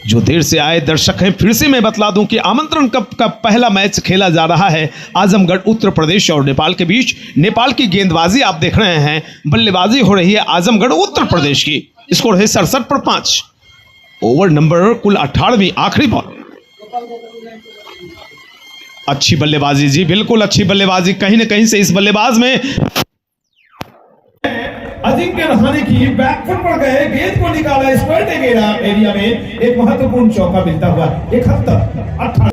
जो देर से आए दर्शक हैं, फिर से मैं बतला दूं कि आमंत्रण कप का पहला मैच खेला जा रहा है आजमगढ़ उत्तर प्रदेश और नेपाल के बीच। नेपाल की गेंदबाजी आप देख रहे हैं, बल्लेबाजी हो रही है आजमगढ़ उत्तर प्रदेश की। स्कोर है 67 पर 5। ओवर नंबर कुल 18वीं, आखिरी बॉल। अच्छी बल्लेबाजी जी, बिल्कुल अच्छी बल्लेबाजी। कहीं ना कहीं से इस बल्लेबाज में अजिंक्य रहाणे की बैकफुट पर गए, गेंद को निकाला, स्क्वायर एरिया में एक महत्वपूर्ण चौका मिलता हुआ। 71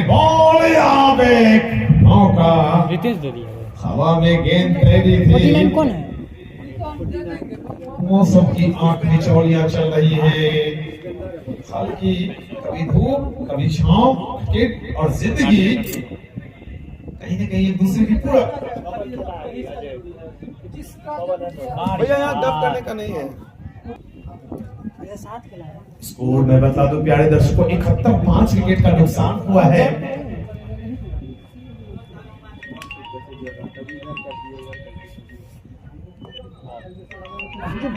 बॉल यहाँ पे मौका, रितेश दे दिया हवा में गेंद तैरी थी। कौन है? मौसम की आंख मिचौलियां चल रही है, हल्की कभी धूप कभी छांव, क्रिकेट और जिंदगी कहीं ना कहीं एक दूसरे की पूरक। भैया यहाँ डब करने का नहीं है। स्कोर में बता दो प्यारे दर्शकों, 71 5 विकेट का नुकसान हुआ है।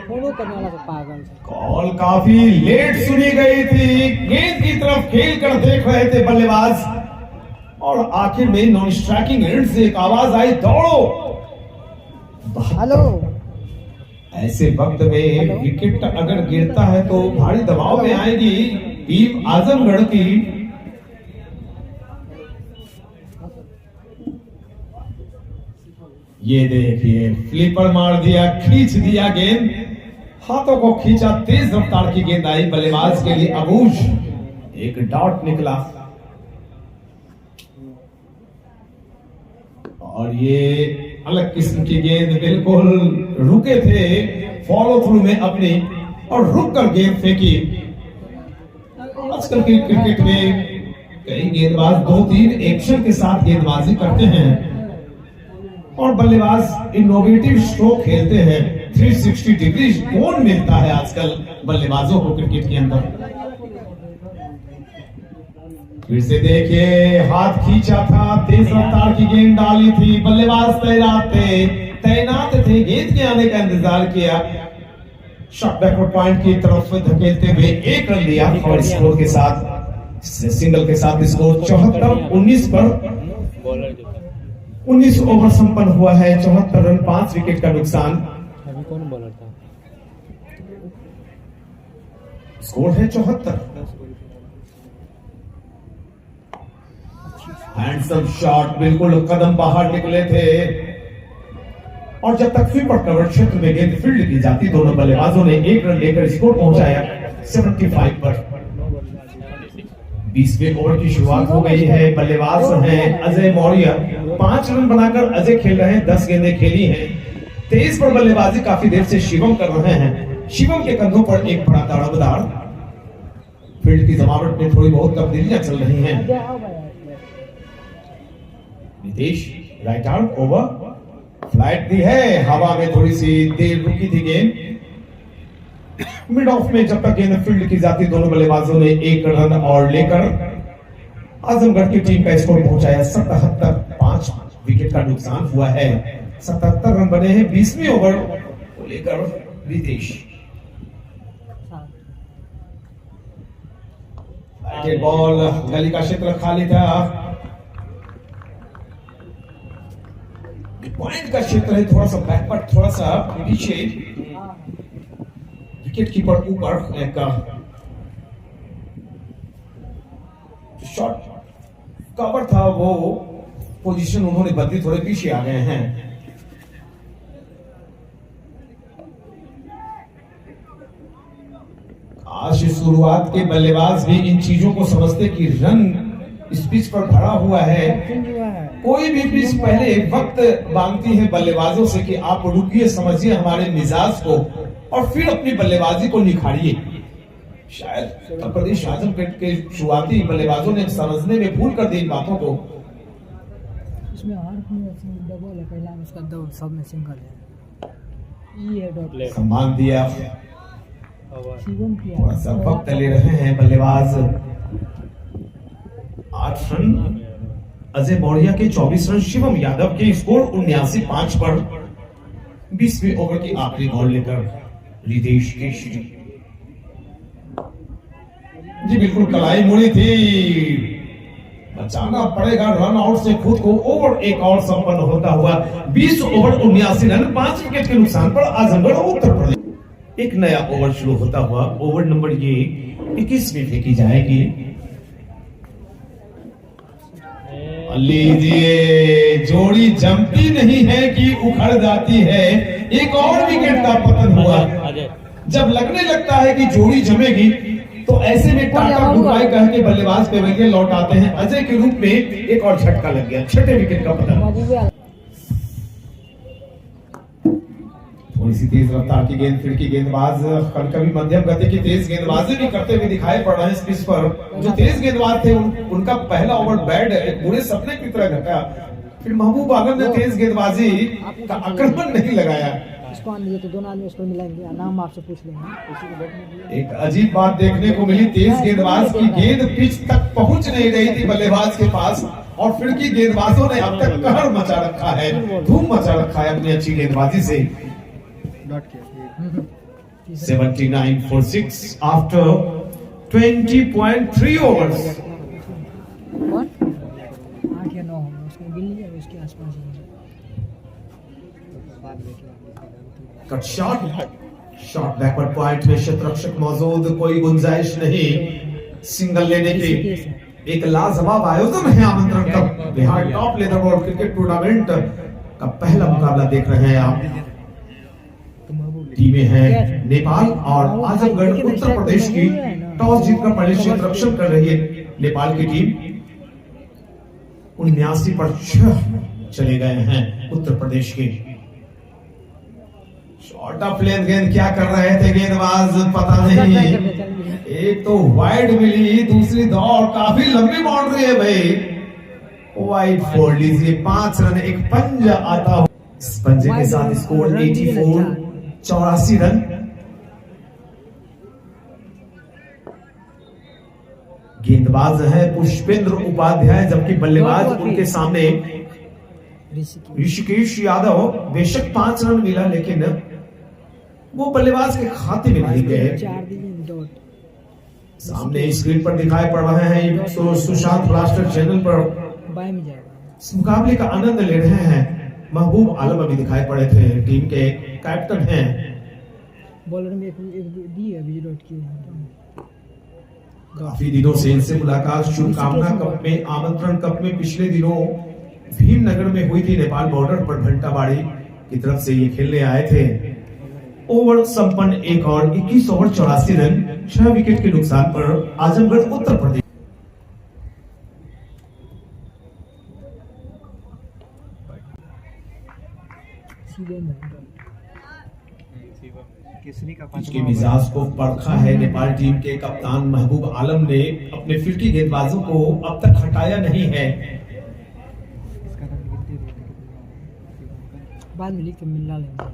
फॉलो करने वाला तो पागल है। कॉल काफी लेट सुनी गई थी, गेंद की तरफ खेल कर देख रहे थे बल्लेबाज, और आखिर में नॉन स्ट्राइकिंग एंड से एक आवाज आई, दौड़ो। हेलो, ऐसे वक्त में विकेट अगर गिरता है तो भारी दबाव में आएगी टीम आजमगढ़ की। ये देखिए, फ्लिपर मार दिया, खींच दिया गेंद, हाथों को खींचा, तेज रफ्तार की गेंद आई बल्लेबाज के लिए अबूझ, एक डॉट निकला। और ये अलग किस्म की गेंद, बिल्कुल रुके थे फॉलो थ्रू में अपनी, और रुक कर गेंद फेंकी। आजकल के क्रिकेट में कई गेंदबाज 2-3 एक्शन के साथ गेंदबाजी करते हैं और बल्लेबाज इनोवेटिव स्ट्रोक खेलते हैं। 360 डिग्री कोण मिलता है आजकल बल्लेबाजों को क्रिकेट के अंदर। फिर से देखिए, हाथ खींचा था, तेज रफ्तार की गेंद डाली थी, बल्लेबाज तैनात थे, गेंद के आने का इंतजार किया, शॉट बैकवर्ड पॉइंट की तरफ धकेलते हुए 1 रन लिया और स्कोर के साथ, सिंगल के साथ स्कोर 74-19 पर 19 ओवर संपन्न हुआ है। 74 रन, 5 विकेट का नुकसान। अभी कौन बॉलर था? स्कोर है 74। हैंडसम शॉट, बिल्कुल कदम बाहर निकले थे, और जब तक स्वीपर कवर क्षेत्र में गेंद फील्ड की जाती, दोनों बल्लेबाजों ने 1 रन लेकर स्कोर पहुंचाया 75 पर। 20वें ओवर की शुरुआत हो गई है। बल्लेबाज हैं अजय मौर्य, 5 रन बनाकर अजय खेल रहे हैं, 10 गेंदें खेली हैं। तेज पर बल्लेबाजी काफी देर से शिवम कर रहे हैं। शिवम के कंधों पर एक बड़ा दारोमदार। फील्ड की जमावट में थोड़ी बहुत तब्दीलियां चल रही हैं। Nitesh right arm over, flight दी है, हवा में थोड़ी सी देर रुकी थी गेंद। मिड ऑफ में जब तक गेंद फील्ड की जाती, दोनों बल्लेबाजों ने 1 रन और लेकर आजमगढ़ की टीम का स्कोर पहुंचाया 77। 5 विकेट का नुकसान हुआ है, 77 रन बने हैं 20वें ओवर को लेकर। रितेश बॉल, गली का क्षेत्र खाली था, पॉइंट का क्षेत्र है, थोड़ा सा बैकवर्ड, थोड़ा सा पीछे, विकेट कीपर ऊपर, एक शॉट कवर था, वो पोजीशन उन्होंने बदली, थोड़े पीछे आ गए हैं। आज शुरुआत के बल्लेबाज भी इन चीजों को समझते कि रन इस पिच पर भरा हुआ है। कोई भी पिच पहले वक्त मांगती है बल्लेबाजों से कि आप रुकिए, समझिए हमारे मिजाज को, और फिर अपनी बल्लेबाजी को निखारिए। शायद उत्तर प्रदेश आजमगढ़ के शुरुआती बल्लेबाजों ने समझने में भूल कर दी इन बातों को। इसमें 8 में डबल है, पहला में उसका दो, सब में सिंगल है। ये डॉट सम्मान दिया, शिवम किया, थोड़ा सा वक्त ले रहे हैं बल्लेबाज। 8 रन अजय मौर्य के, 24 रन शिवम यादव के, स्कोर 79-5 पर 20वें ओवर की आखिरी बॉल लेकर रितेश केशरी। जी बिल्कुल कलाई मुड़ी थी, बचाना पड़ेगा रन आउट से खुद को। ओवर एक और संपन्न होता हुआ 20 ओवर 79 रन 5 विकेट के नुकसान पर आजमगढ़ उत्तर प्रदेश। एक नया ओवर शुरू होता हुआ, ओवर नंबर ये 21 में फेंकी जाएगी। लीजिए, जोड़ी जमती नहीं है कि उखड़ जाती है। एक और विकेट का पतन हुआ। जब लगने लगता है कि जोड़ी जमेगी, तो ऐसे में टाटा गुड बाय कह के बल्लेबाज पेवेलियन लौट आते हैं। अजय के रूप में एक और झटका लग गया, 6ठे विकेट का पतन। थोड़ी सी तेज रफ्तार की गेंद, फिर की गेंदबाज कभी कभी मध्यम गति की तेज गेंदबाजी भी करते हुए दिखाई पड़ रहे हैं इस पिच पर। जो तेज गेंदबाज थे उनका पहला ओवर बैड बुरे सपने की तरह घटा। फिर महबूब आलम ने तेज गेंदबाजी का आक्रमण नहीं लगाया। इसको आने दीजिए, तो दोनों आदमी उसको मिलाएंगे, नाम आपसे पूछ लेंगे। एक अजीब बात देखने को मिली, तेज गेंदबाज की गेंद पिच तक पहुंच नहीं रही थी बल्लेबाज के पास, और फिर की गेंदबाजों ने अब तक कहर मचा रखा है, धूम मचा रखा है अपनी अच्छी गेंदबाजी से। 79 for 6 after 20.3 overs. 8 या 9 होंगे, उसमें गिन लिया, उसके आसपास ही कट शॉट बैकवर्ड पॉइंट में शतरक्षक मौजूद, कोई गुंजाइश नहीं सिंगल लेने की। एक लाजवाब आयोजन है आमंत्रण cup, Bihar top leather board cricket tournament का पहला मुकाबला देख रहे हैं आप। टीमें हैं नेपाल और आजमगढ़। उत्तर प्रदेश की टॉस जीतकर पहले क्षेत्र रक्षण कर रही है नेपाल की टीम। 79 पर 6 चले गए हैं उत्तर प्रदेश के। शॉर्ट ऑफ लेंथ गेंद, क्या कर रहे थे गेंदबाज पता नहीं। एक तो वाइड मिली, दूसरी दौड़, काफी लंबी बाउंड्री है भाई। वाइड फोड़ लीजिए, 5 रन, एक पंजा आता हो। इस पंजे के साथ स्कोर 84 रन। गेंदबाज है पुष्पेंद्र उपाध्याय, जबकि बल्लेबाज उनके सामने ऋषिकेश यादव। बेशक 5 रन मिला, लेकिन वो बल्लेबाज के खाते में नहीं गए। सामने स्क्रीन पर दिखाई पड़ रहे हैं तो सुशांत ब्लास्टर चैनल पर इस मुकाबले का आनंद ले रहे हैं। महबूब आलम अभी दिखाई पड़े थे, टीम के कैप्टन हैं। बॉलर में एक दी है, अभी डॉट की। काफी दिनों से इनसे मुलाकात शुभकामना कप में, आमंत्रण कप में पिछले दिनों भीमनगर में हुई थी। नेपाल बॉर्डर पर घंटाबाड़ी की तरफ से ये खेलने आए थे। ओवर संपन्न 1 और 21 ओवर 84 रन 6 विकेट के नुकसान पर आजमगढ़ उत्तर प्रदेश। शिवम है केसरी का इसके मिजाज को परखा है नेपाल टीम के कप्तान महबूब आलम ने। अपने फिरकी गेंदबाजों को अब तक हटाया नहीं है। बाद में लिख के मिलना लेंगे।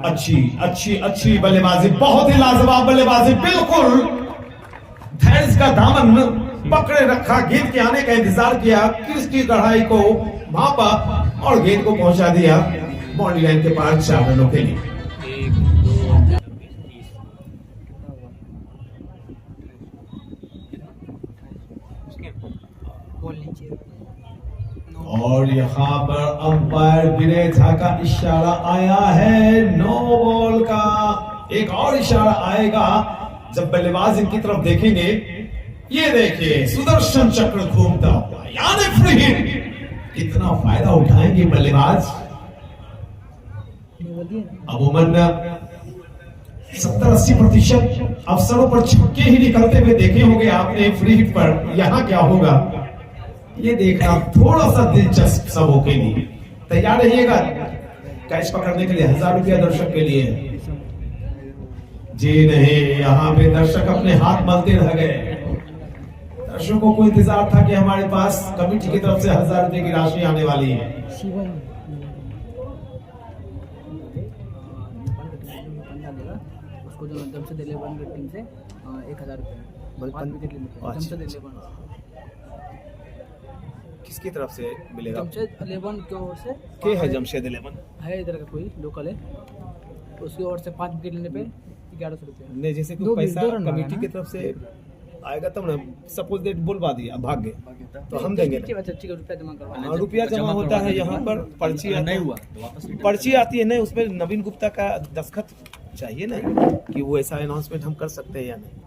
अच्छी अच्छी अच्छी बल्लेबाजी, बहुत ही लाजवाब बल्लेबाजी, बिल्कुल धैर्य का दामन पकड़े रखा, गेंद के आने का इंतजार किया, किसकी कढ़ाई को भापा और गेंद को पहुंचा दिया बाउंड्री लाइन के पार 4 रनों के लिए। और यहाँ पर अंपायर विनय झा का इशारा आया है, नो बॉल का। एक और इशारा आएगा जब बल्लेबाज इनकी तरफ देखेंगे। ये देखिए सुदर्शन चक्र घूमता हुआ, यानी फ्री हिट। कितना फायदा उठाएंगे बल्लेबाज। अमूमन 70-80% अवसरों पर छक्के ही निकलते हुए देखे होंगे आपने फ्री हिट पर। यहाँ क्या होगा ये देखना थोड़ा सा दिलचस्प सबों के लिए। तैयार रहिएगा कैच पकड़ने के लिए। 1000 रुपया दर्शक के लिए। जी नहीं, यहाँ पे दर्शक अपने हाथ मलते रह गए। दर्शकों को इंतजार था कि हमारे पास कमेटी की तरफ से 1000 रुपए की राशि आने वाली है। शिवम उसको जो जमशेद 11 की टीम से 1000 रुपये किसकी तरफ से मिलेगा? जमशेद 11 की ओर से के है जमशेद 11 है, इधर का कोई लोकल है, उसकी ओर से 5 विकेट लेने पे 1100 रुपये। ने जैसे दो कोई पैसा रन कमेटी की तरफ से आएगा तब ना, सपोज दैट बोलवा दिया भाग गए तो हम देंगे। रुपया जमा करवा, रुपया जमा होता है यहाँ पर। पर्ची नहीं हुआ, पर्ची आती है नहीं, उसमें नवीन गुप्ता का दस्तखत चाहिए ना कि वो ऐसा अनाउंसमेंट हम कर सकते हैं या नहीं।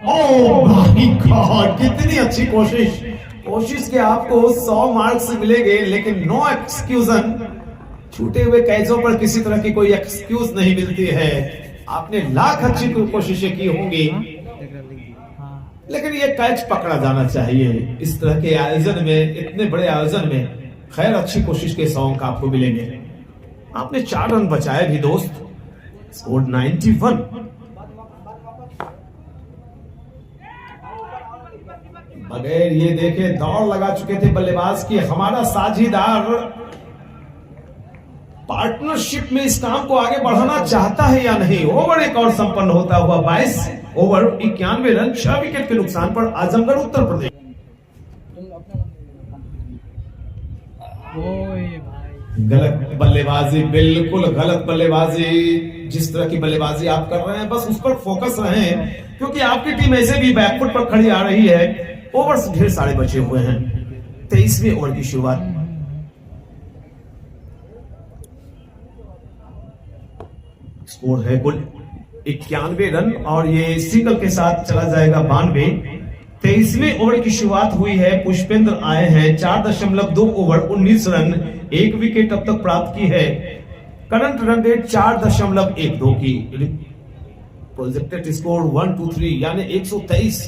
ओह माय गॉड, कितनी अच्छी कोशिश के आपको 100 मार्क्स मिलेंगे, लेकिन नो एक्सक्यूजन। छूटे हुए कैचों पर किसी तरह की कोई एक्सक्यूज नहीं मिलती है। आपने लाख अच्छी कोशिशें की होंगी, लेकिन ये कैच पकड़ा जाना चाहिए। इस तरह के आयोजन में, इतने बड़े आयोजन में, खैर अच्छी कोशिश के 100 अंक आपको मिलेंगे। आपने 4 रन बचाए भी दोस्त, स्कोर 91। बगैर ये देखे दौड़ लगा चुके थे बल्लेबाज की। हमारा साझीदार पार्टनरशिप में इस काम को आगे बढ़ाना चाहता है या नहीं। ओवर एक और संपन्न होता हुआ 22 ओवर 91 रन 6 विकेट के नुकसान पर आजमगढ़ उत्तर प्रदेश। गलत बल्लेबाजी, बिल्कुल गलत बल्लेबाजी। जिस तरह की बल्लेबाजी आप कर रहे हैं बस उस पर फोकस रहें, क्योंकि आपकी टीम ऐसे भी बैकफुट पर खड़ी आ रही है। ओवर्स ढेर सारे बचे हुए हैं। 23वें ओवर की शुरुआत। स्कोर है कुल 91 रन और ये सिंगल के साथ चला जाएगा 92। 23वें ओवर की शुरुआत हुई है। पुष्पेंद्र आए हैं, 4.2 ओवर 19 रन, 1 विकेट अब तक प्राप्त की है। करंट रन रेट 4.12 की। प्रोजेक्टेड स्कोर 123 यानी 123।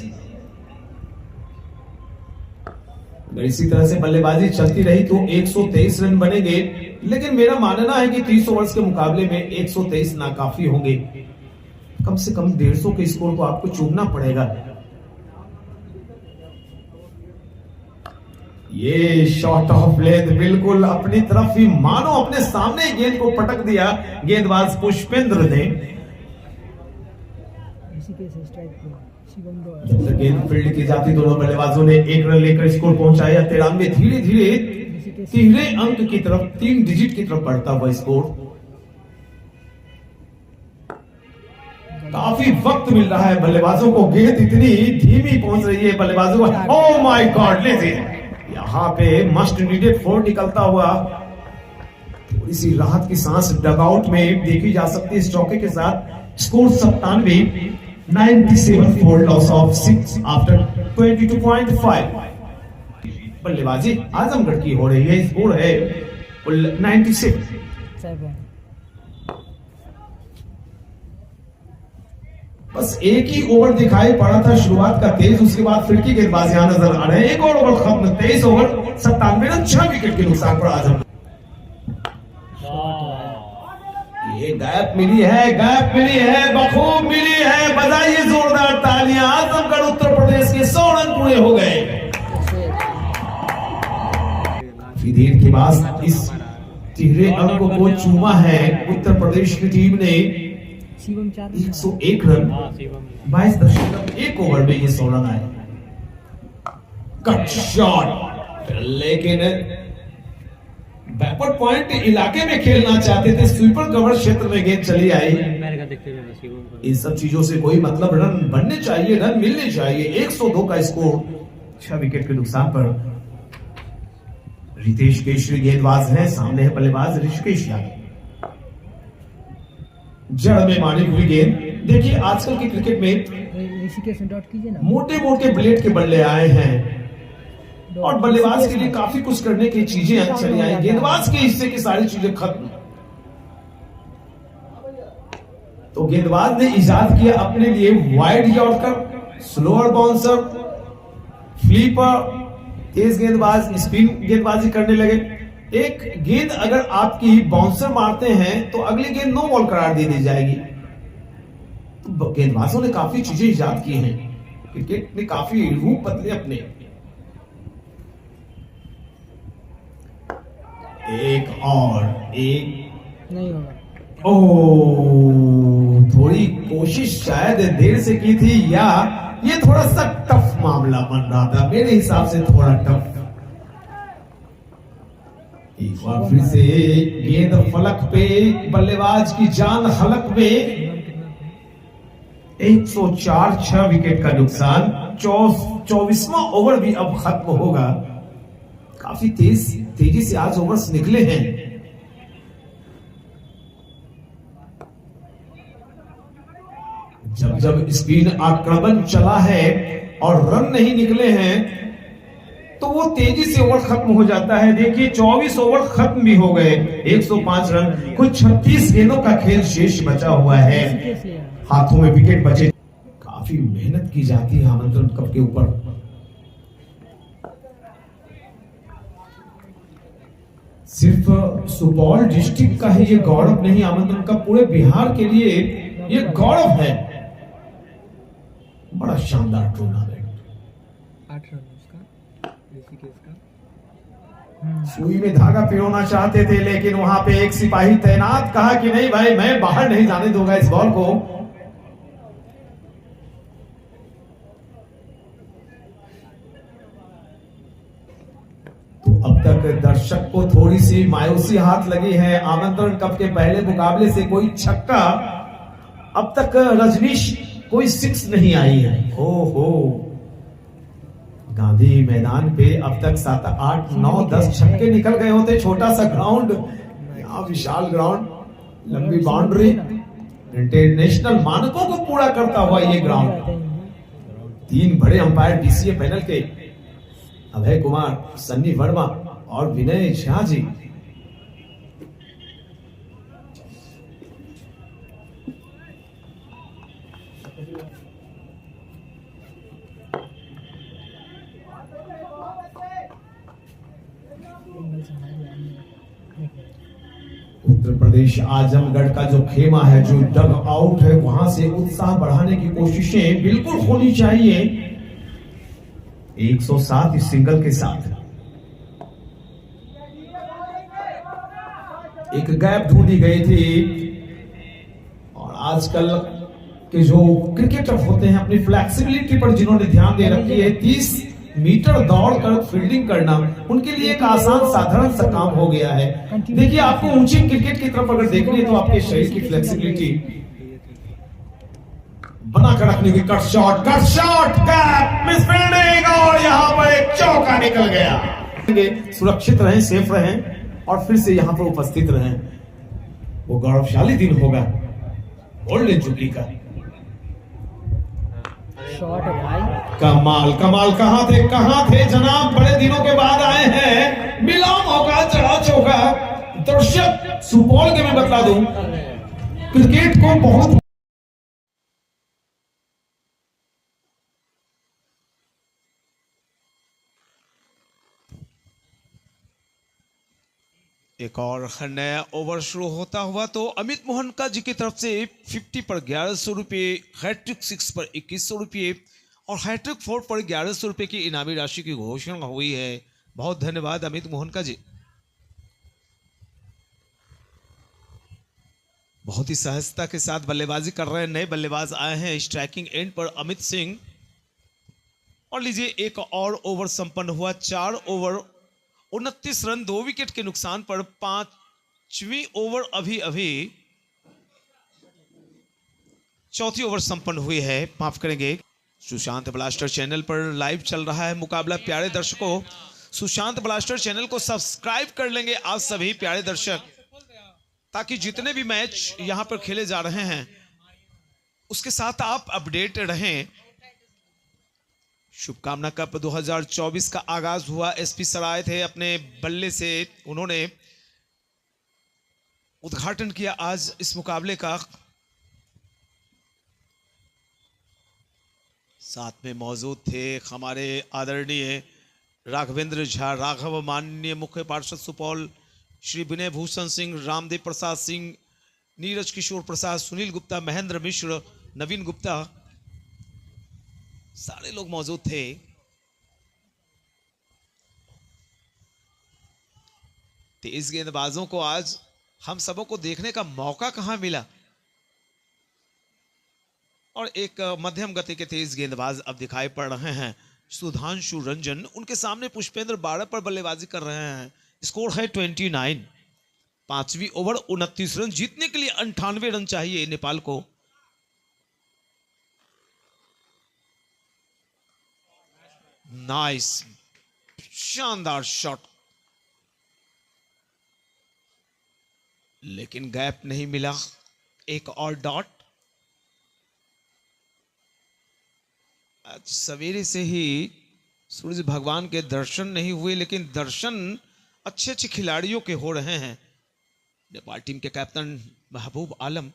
अगर इसी तरह से बल्लेबाजी चलती रही तो 123 रन बनेंगे, लेकिन मेरा मानना है कि 30 ओवर्स के मुकाबले में 123 नाकाफी होंगे। कम से कम 150 के स्कोर को आपको चूमना पड़ेगा। ये शॉट ऑफ लेंथ बिल्कुल अपनी तरफ ही, मानो अपने सामने गेंद को पटक दिया गेंदबाज पुष्पेंद्र ने। गेंद फील्ड की जाती, दोनों बल्लेबाजों ने 1 रन लेकर स्कोर पहुंचाया 93। धीरे धीरे 3 अंक की तरफ, 3 डिजिट की तरफ बढ़ता हुआ स्कोर। काफी वक्त मिल रहा है बल्लेबाजों को। गेंद इतनी धीमी पहुंच रही है बल्लेबाजों को। ओह माय गॉड, लीजिए यहाँ पे मस्ट नीडेड 4 निकलता हुआ। थोड़ी सी राहत की सांस डगआउट में देखी जा सकती है इस चौके के साथ। Score 97, 97 for loss of 6 after 22.5। बल्लेबाजी आजमगढ़ की हो रही है। स्कोर है 96। बस एक ही ओवर दिखाई पड़ा था शुरुआत का तेज, उसके बाद फिर की गेंदबाजी यहां नजर आ रहे हैं। एक और ओवर खत्म, 23 ओवर 97 रन, 6 विकेट के नुकसान पर आजम। ये गैप मिली है, बखूब मिली है, बजाइए जोरदार तालियां। आजमगढ़ उत्तर प्रदेश के 100 रन पूरे हो गए। काफी देर के बाद इस तिहरे अंक को चूमा है उत्तर प्रदेश की टीम ने। 101 रन 22.1 ओवर में ये 100 रन आए। कट शॉट, लेकिन बैकवर्ड पॉइंट इलाके में खेलना चाहते थे, स्वीपर कवर क्षेत्र में गेंद चली आई। इन सब चीजों से कोई मतलब, रन बनने चाहिए, रन मिलने चाहिए। 102 का स्कोर, 6 विकेट के नुकसान पर। रितेश केशरी गेंदबाज हैं, सामने है बल्लेबाज ऋषिकेश यादव। जड़ में मारी हुई गेंद। देखिए आजकल के क्रिकेट में ऋषिकेश डॉट कीजिए ना, मोटे मोटे ब्लेड के बल्ले आए हैं और बल्लेबाज के लिए काफी कुछ करने की चीजें चली आई। गेंदबाज के हिस्से की सारी चीजें खत्म। तो गेंदबाज ने इजाद किया अपने लिए wide yorker, slower bouncer, flipper, तेज गेंदबाज, स्पिन गेंदबाजी करने लगे। एक गेंद अगर आपकी बाउंसर मारते हैं तो अगली गेंद नो बॉल करार दे दी जाएगी। तो गेंदबाजों ने काफी चीजें इजाद की हैं, क्रिकेट ने काफी रूप बदले अपने। एक नहीं होगा। थोड़ी कोशिश शायद देर से की थी, या ये थोड़ा सा टफ मामला बन रहा था मेरे हिसाब से, थोड़ा टफ। एक बार फिर से गेंद फलक पे, बल्लेबाज की जान हलक में। 104, 6 विकेट का नुकसान। 24वां ओवर भी अब खत्म होगा। काफी तेजी से आज ओवर्स निकले हैं। जब स्पिन आक्रमण चला है और रन नहीं निकले हैं तो वो तेजी से ओवर खत्म हो जाता है। देखिए 24 ओवर खत्म भी हो गए, 105 रन, कुछ 36 गेंदों का खेल शेष बचा हुआ है, हाथों में विकेट बचे। काफी मेहनत की जाती है आमंत्रण कप के ऊपर। सिर्फ सुपौल डिस्ट्रिक्ट का ही ये गौरव नहीं, आमंत्रण कप पूरे बिहार के लिए ये गौरव है। बड़ा शानदार टूर्नामेंट। 8 रन उसका, ऋषिकेश का। सुई में धागा पिरोना चाहते थे, लेकिन वहां पे एक सिपाही तैनात, कहा कि नहीं भाई, मैं बाहर नहीं जाने दूंगा इस बॉल को। तो अब तक दर्शक को थोड़ी सी मायूसी हाथ लगी है। आमंत्रण कप के पहले मुकाबले से कोई छक्का अब तक रजनीश कोई 6 नहीं आई है। हो गांधी मैदान पे अब तक 7, 8, 9, 10 छक्के निकल गए होते। छोटा सा ग्राउंड, यहाँ विशाल ग्राउंड, लंबी बाउंड्री, इंटरनेशनल मानकों को पूरा करता हुआ ये ग्राउंड। 3 बड़े अंपायर डीसीए पैनल के अभय कुमार, सन्नी वर्मा और विनय झा जी। उत्तर प्रदेश आजमगढ़ का जो खेमा है, जो डग आउट है, वहां से उत्साह बढ़ाने की कोशिशें बिल्कुल होनी चाहिए। 107 इस सिंगल के साथ एक गैप ढूंढी गई थी। और आजकल के जो क्रिकेटर होते हैं, अपनी फ्लेक्सिबिलिटी पर जिन्होंने ध्यान दे रखी है, 30 मीटर दौड़कर फील्डिंग करना उनके लिए एक आसान साधारण सा काम हो गया है। देखिए, आपको ऊंची क्रिकेट की तरफ अगर देखनी है तो आपके शरीर की फ्लेक्सिबिलिटी बनाकर रखनी होगी। Cut shot, cap, miss fielding, और यहां पर एक चौका निकल गया। सुरक्षित रहें, सेफ रहें और फिर से यहां पर उपस्थित रहें। वो गौरवशाली दिन होगा गोल्डन जुबली का। शॉट भाई, कमाल कहां थे जनाब, बड़े दिनों के बाद आए हैं। मिला मौका, चढ़ा चौका। दर्शक सुपौल के मैं बता दूं, क्रिकेट को बहुत एक और नया ओवर शुरू होता हुआ तो अमित मोहनका जी की तरफ से 50 पर 1100 रुपये, हैट्रिक 6 पर 2100 रुपये और हैट्रिक 4 पर 1100 रुपये की इनामी राशि की घोषणा हुई है। बहुत धन्यवाद अमित मोहनका जी। बहुत ही सहजता के साथ बल्लेबाजी कर रहे हैं। नए बल्लेबाज आए हैं स्ट्राइकिंग एंड पर अमित सिंह। और लीजिए एक और ओवर संपन्न हुआ। 4 ओवर 29 रन 2 विकेट के नुकसान पर 5वीं ओवर अभी चौथी ओवर संपन्न हुई है। माफ करेंगे। सुशांत ब्लास्टर चैनल पर लाइव चल रहा है मुकाबला। प्यारे दर्शकों, सुशांत ब्लास्टर चैनल को सब्सक्राइब कर लेंगे आप सभी प्यारे दर्शक, ताकि जितने भी मैच यहां पर खेले जा रहे हैं उसके साथ आप अपडेट रहें। शुभकामना कप 2024 का आगाज हुआ। एसपी सराय थे अपने बल्ले से, उन्होंने उद्घाटन किया आज इस मुकाबले का। साथ में मौजूद थे हमारे आदरणीय राघवेंद्र झा, राघव, माननीय मुख्य पार्षद सुपौल श्री विनय भूषण सिंह, रामदेव प्रसाद सिंह, नीरज किशोर प्रसाद, सुनील गुप्ता, महेंद्र मिश्र, नवीन गुप्ता, सारे लोग मौजूद थे। तेज गेंदबाजों को आज हम सबों को देखने का मौका कहां मिला। और एक मध्यम गति के तेज गेंदबाज अब दिखाई पड़ रहे हैं, सुधांशु रंजन। उनके सामने पुष्पेंद्र 12 पर बल्लेबाजी कर रहे हैं। स्कोर है 29। 5वीं ओवर 29 रन। जीतने के लिए 98 रन चाहिए नेपाल को। नाइस, शानदार शॉट, लेकिन गैप नहीं मिला। एक और डॉट। आज सवेरे से ही सूरज भगवान के दर्शन नहीं हुए, लेकिन दर्शन अच्छे अच्छे खिलाड़ियों के हो रहे हैं। नेपाल टीम के कैप्टन महबूब आलम,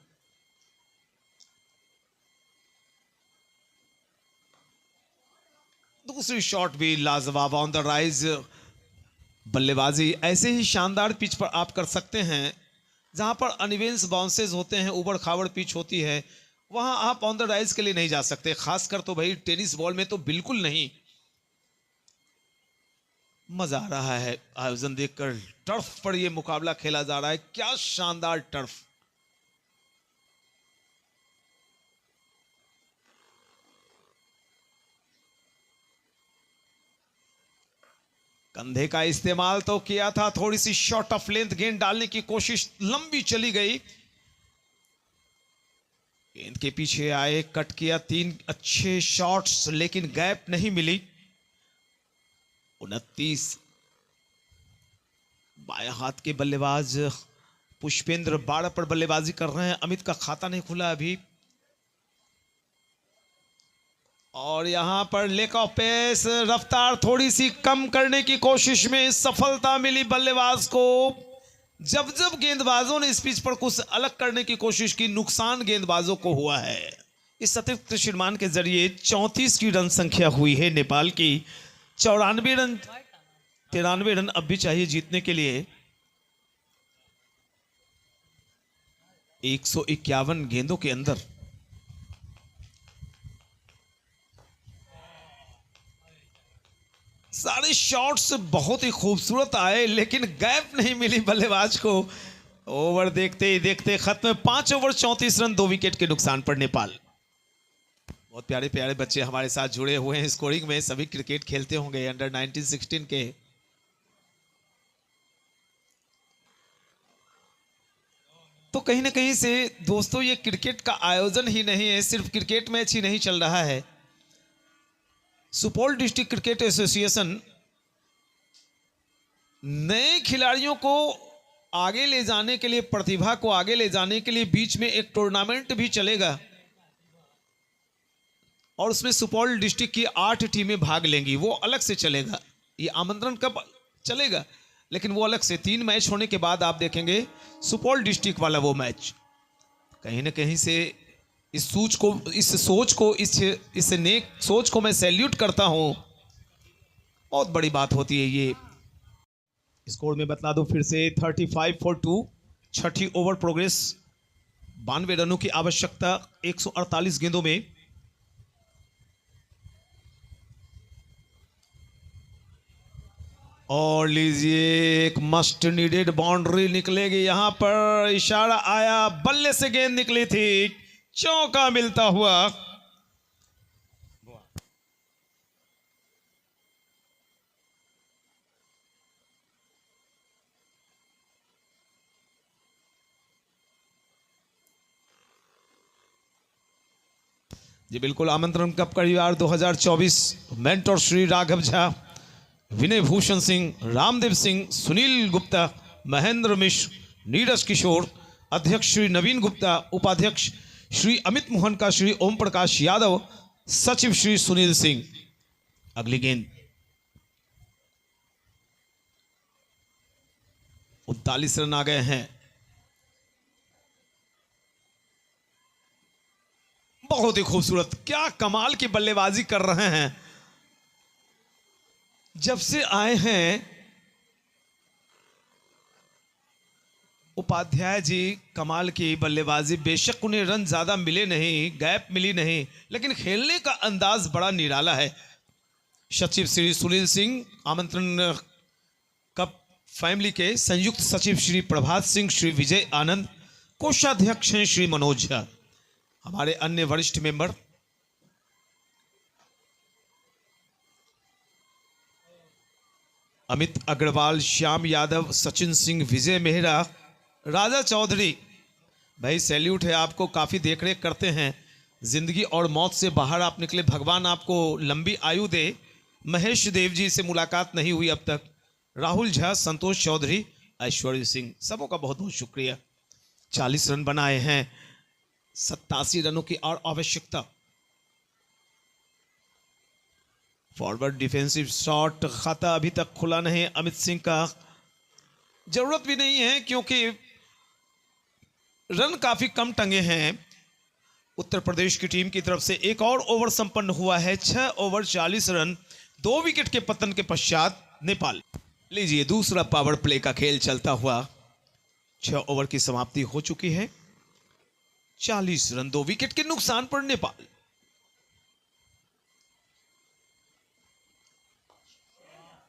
दूसरी शॉट भी लाजवाब ऑन द राइज। बल्लेबाजी ऐसे ही शानदार पिच पर आप कर सकते हैं जहां पर अनइवेंस बाउंसेस होते हैं, उबड़ खाबड़ पिच होती है, वहां आप ऑन द राइज के लिए नहीं जा सकते। खासकर तो भाई टेनिस बॉल में तो बिल्कुल नहीं। मजा आ रहा है आयोजन देखकर। टर्फ पर यह मुकाबला खेला जा रहा है। क्या शानदार टर्फ। कंधे का इस्तेमाल तो किया था, थोड़ी सी शॉर्ट ऑफ लेंथ गेंद डालने की कोशिश, लंबी चली गई। गेंद के पीछे आए, कट किया। 3 अच्छे शॉट्स, लेकिन गैप नहीं मिली। 29। बाएं हाथ के बल्लेबाज पुष्पेंद्र 12 पर बल्लेबाजी कर रहे हैं। अमित का खाता नहीं खुला अभी। और यहां पर लेक ऑफ पेस, रफ्तार थोड़ी सी कम करने की कोशिश में सफलता मिली बल्लेबाज को। जब जब गेंदबाजों ने इस पिच पर कुछ अलग करने की कोशिश की, नुकसान गेंदबाजों को हुआ है। इस अतिरिक्त शतमान के जरिए 34 की रन संख्या हुई है नेपाल की। 94 रन, 93 रन अब भी चाहिए जीतने के लिए। 151 गेंदों के अंदर। सारे शॉट्स बहुत ही खूबसूरत आए, लेकिन गैप नहीं मिली बल्लेबाज को। ओवर देखते ही देखते खत्म। 5 ओवर 34 रन 2 विकेट के नुकसान पर नेपाल। बहुत प्यारे प्यारे बच्चे हमारे साथ जुड़े हुए हैं स्कोरिंग में। सभी क्रिकेट खेलते होंगे अंडर 19, 16 के। तो कहीं ना कहीं से दोस्तों ये क्रिकेट का आयोजन ही नहीं है, सिर्फ क्रिकेट मैच ही नहीं चल रहा है। सुपौल डिस्ट्रिक्ट क्रिकेट एसोसिएशन नए खिलाड़ियों को आगे ले जाने के लिए, प्रतिभा को आगे ले जाने के लिए बीच में एक टूर्नामेंट भी चलेगा और उसमें सुपौल डिस्ट्रिक्ट की 8 टीमें भाग लेंगी। वो अलग से चलेगा। ये आमंत्रण कब चलेगा, लेकिन वो अलग से 3 मैच होने के बाद आप देखेंगे सुपौल डिस्ट्रिक्ट वाला वो मैच। कहीं ना कहीं से इस सोच को मैं सैल्यूट करता हूं। बहुत बड़ी बात होती है ये। स्कोर में बतला दूं फिर से 35 फॉर 2। छठी ओवर प्रोग्रेस, 92 रनों की आवश्यकता 148 गेंदों में। और लीजिए एक मस्ट नीडेड बाउंड्री निकलेगी यहां पर, इशारा आया, बल्ले से गेंद निकली थी, चौका मिलता हुआ। जी बिल्कुल, आमंत्रण कप परिवार 2024 मेंटोर श्री राघव झा, विनय भूषण सिंह, रामदेव सिंह, सुनील गुप्ता, महेंद्र मिश्र, नीरज किशोर, अध्यक्ष श्री नवीन गुप्ता, उपाध्यक्ष श्री अमित मोहन का श्री ओम प्रकाश यादव, सचिव श्री सुनील सिंह। अगली गेंद 39 रन आ गए हैं। बहुत ही खूबसूरत, क्या कमाल की बल्लेबाजी कर रहे हैं। जब से आए हैं उपाध्याय जी, कमाल की बल्लेबाजी। बेशक उन्हें रन ज्यादा मिले नहीं, गैप मिली नहीं, लेकिन खेलने का अंदाज बड़ा निराला है। सचिव श्री सुनील सिंह, आमंत्रण कप फैमिली के संयुक्त सचिव श्री प्रभात सिंह, श्री विजय आनंद, कोषाध्यक्ष हैं श्री मनोज झा। हमारे अन्य वरिष्ठ मेंबर अमित अग्रवाल, श्याम यादव, सचिन सिंह, विजय मेहरा, राजा चौधरी, भाई सैल्यूट है आपको, काफी देखरेख करते हैं। जिंदगी और मौत से बाहर आप निकले, भगवान आपको लंबी आयु दे। महेश देव जी से मुलाकात नहीं हुई अब तक। राहुल झा, संतोष चौधरी, ऐश्वर्य सिंह, सबों का बहुत बहुत शुक्रिया। 40 रन बनाए हैं, 87 रनों की और आवश्यकता। फॉरवर्ड डिफेंसिव शॉट, खाता अभी तक खुला नहीं अमित सिंह का। जरूरत भी नहीं है क्योंकि रन काफी कम टंगे हैं। उत्तर प्रदेश की टीम की तरफ से एक और ओवर संपन्न हुआ है, 6 ओवर 40 रन, 2 विकेट के पतन के पश्चात नेपाल। लीजिए दूसरा पावर प्ले का खेल चलता हुआ, 6 ओवर की समाप्ति हो चुकी है। 40 रन, 2 विकेट के नुकसान पर नेपाल।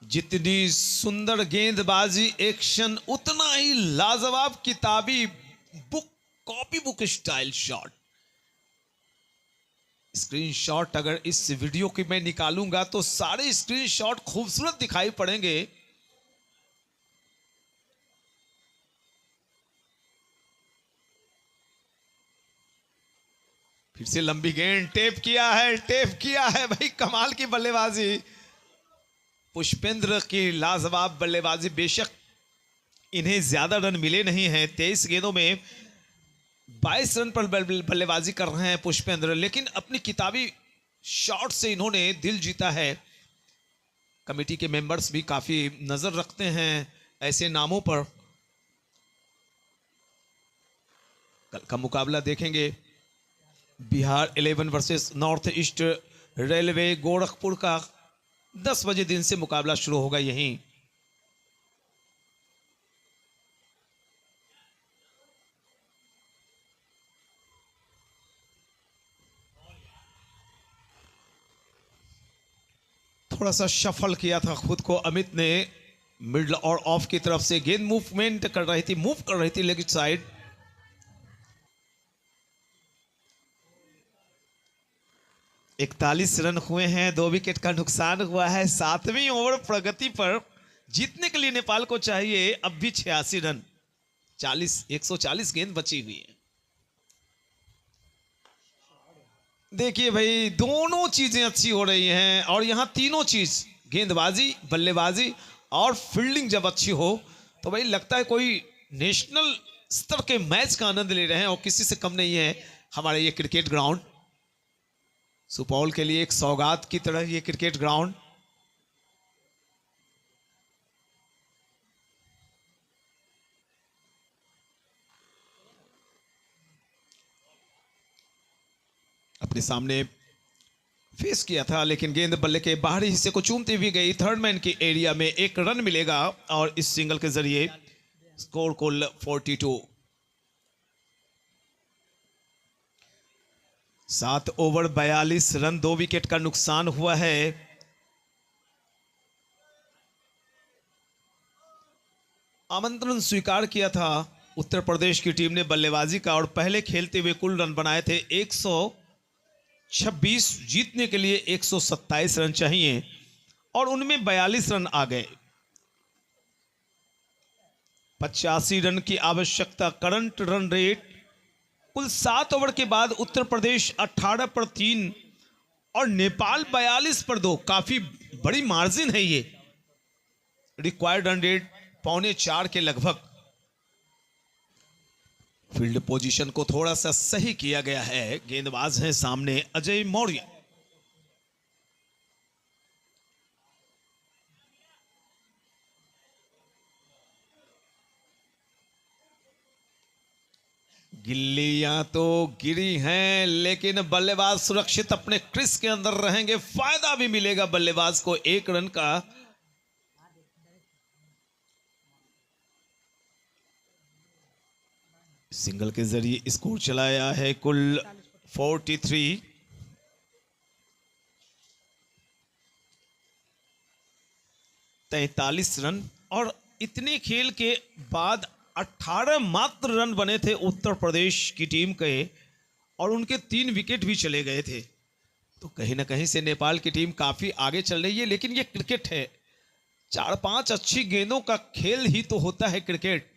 जितनी सुंदर गेंदबाजी, एक्शन, उतना ही लाजवाब किताबी book, copy book style shot. Screenshot अगर इस वीडियो की मैं निकालूंगा तो सारे स्क्रीनशॉट खूबसूरत दिखाई पड़ेंगे। फिर से लंबी गेंद, टेप किया है, टेप किया है, भाई कमाल की बल्लेबाजी। पुष्पेंद्र की लाजवाब बल्लेबाजी। बेशक इन्हें ज्यादा रन मिले नहीं हैं, 23 गेंदों में 22 रन पर बल्लेबाजी कर रहे हैं पुष्पेंद्र, लेकिन अपनी किताबी शॉट से इन्होंने दिल जीता है। कमेटी के मेंबर्स भी काफी नजर रखते हैं ऐसे नामों पर। कल का मुकाबला देखेंगे, Bihar 11 versus north east railway Gorakhpur का। 10 बजे दिन से मुकाबला शुरू होगा यहीं। थोड़ा सा शफल किया था खुद को अमित ने, मिडल और ऑफ की तरफ से गेंद मूवमेंट कर रही थी, मूव कर रही थी लेग साइड। इकतालीस रन हुए हैं, 2 विकेट का नुकसान हुआ है। 7वीं ओवर प्रगति पर। जीतने के लिए नेपाल को चाहिए अब भी 86 रन। 140 गेंद बची हुई है। देखिए भाई, दोनों चीजें अच्छी हो रही हैं और यहां तीनों चीज, गेंदबाजी, बल्लेबाजी और फील्डिंग जब अच्छी हो तो भाई लगता है कोई नेशनल स्तर के मैच का आनंद ले रहे हैं। और किसी से कम नहीं है हमारे ये क्रिकेट ग्राउंड। सुपौल के लिए एक सौगात की तरह ये क्रिकेट ग्राउंड। अपने सामने फेस किया था, लेकिन गेंद बल्ले के बाहरी हिस्से को चूमती हुई गई। थर्ड मैन के एरिया में एक रन मिलेगा और इस सिंगल के जरिए स्कोर कुल 42। 7 ओवर 42 रन, 2 विकेट का नुकसान हुआ है। आमंत्रण स्वीकार किया था उत्तर प्रदेश की टीम ने बल्लेबाजी का और पहले खेलते हुए कुल रन बनाए थे 126। जीतने के लिए 127 रन चाहिए और उनमें 42 रन आ गए। 85 रन की आवश्यकता। करंट रन रेट कुल 7 ओवर के बाद उत्तर प्रदेश 18 पर 3 और नेपाल 42 पर 2। काफी बड़ी मार्जिन है ये। रिक्वायर्ड रन रेट 3.25 के लगभग। फील्ड पोजीशन को थोड़ा सा सही किया गया है। गेंदबाज हैं सामने अजय मौर्य। गिल्लियां तो गिरी हैं, लेकिन बल्लेबाज सुरक्षित अपने क्रीज के अंदर रहेंगे। फायदा भी मिलेगा बल्लेबाज को 1 रन का। सिंगल के जरिए स्कोर चलाया है कुल 43। तैतालीस रन और इतने खेल के बाद 18 मात्र रन बने थे उत्तर प्रदेश की टीम के और उनके 3 विकेट भी चले गए थे। तो कहीं ना कहीं से नेपाल की टीम काफी आगे चल रही है, लेकिन ये क्रिकेट है। 4-5 अच्छी गेंदों का खेल ही तो होता है क्रिकेट।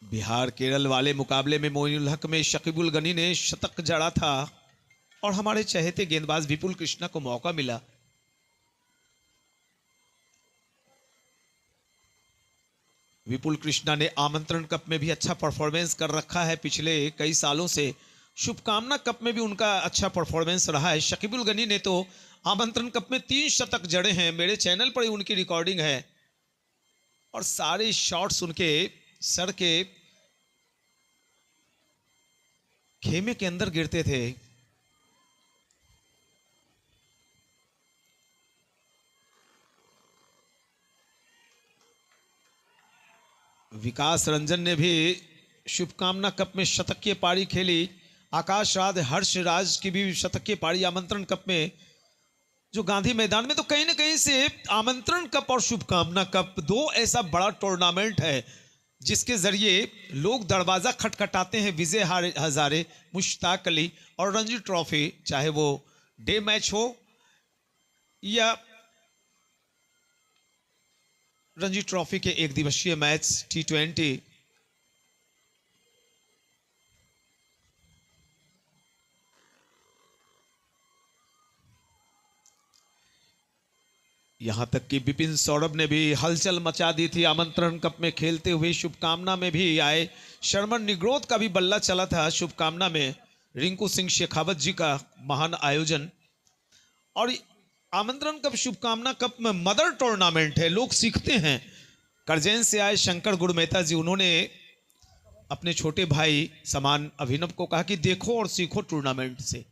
बिहार केरल वाले मुकाबले में मोइनुल हक में शकीबुल गनी ने शतक जड़ा था और हमारे चहेते गेंदबाज विपुल कृष्णा को मौका मिला। विपुल कृष्णा ने आमंत्रण कप में भी अच्छा परफॉर्मेंस कर रखा है पिछले कई सालों से। शुभकामना कप में भी उनका अच्छा परफॉर्मेंस रहा है। शकीबुल गनी ने तो आमंत्रण कप में 3 शतक जड़े हैं। मेरे चैनल पर ही उनकी रिकॉर्डिंग है और सारे शॉट्स उनके सर के खेमे के अंदर गिरते थे। विकास रंजन ने भी शुभकामना कप में शतकीय पारी खेली। आकाश राज, हर्ष राज की भी शतकीय पारी आमंत्रण कप में जो गांधी मैदान में। तो कहीं ना कहीं से आमंत्रण कप और शुभकामना कप 2 ऐसा बड़ा टूर्नामेंट है जिसके जरिए लोग दरवाजा खटखटाते हैं। विजय हजारे, मुश्ताक अली और रणजी ट्रॉफी, चाहे वो डे मैच हो या रणजी ट्रॉफी के 1 दिवसीय मैच T20। यहां तक कि बिपिन सौरभ ने भी हलचल मचा दी थी आमंत्रण कप में खेलते हुए। शुभकामना में भी आए। शर्मन निग्रोध का भी बल्ला चला था शुभकामना में। रिंकू सिंह शेखावत जी का महान आयोजन। और आमंत्रण कप शुभकामना कप में मदर टूर्नामेंट है, लोग सीखते हैं। करजैन से आए शंकर गुड़मेहता जी, उन्होंने अपने छोटे भाई समान अभिनव को कहा कि देखो और सीखो टूर्नामेंट से।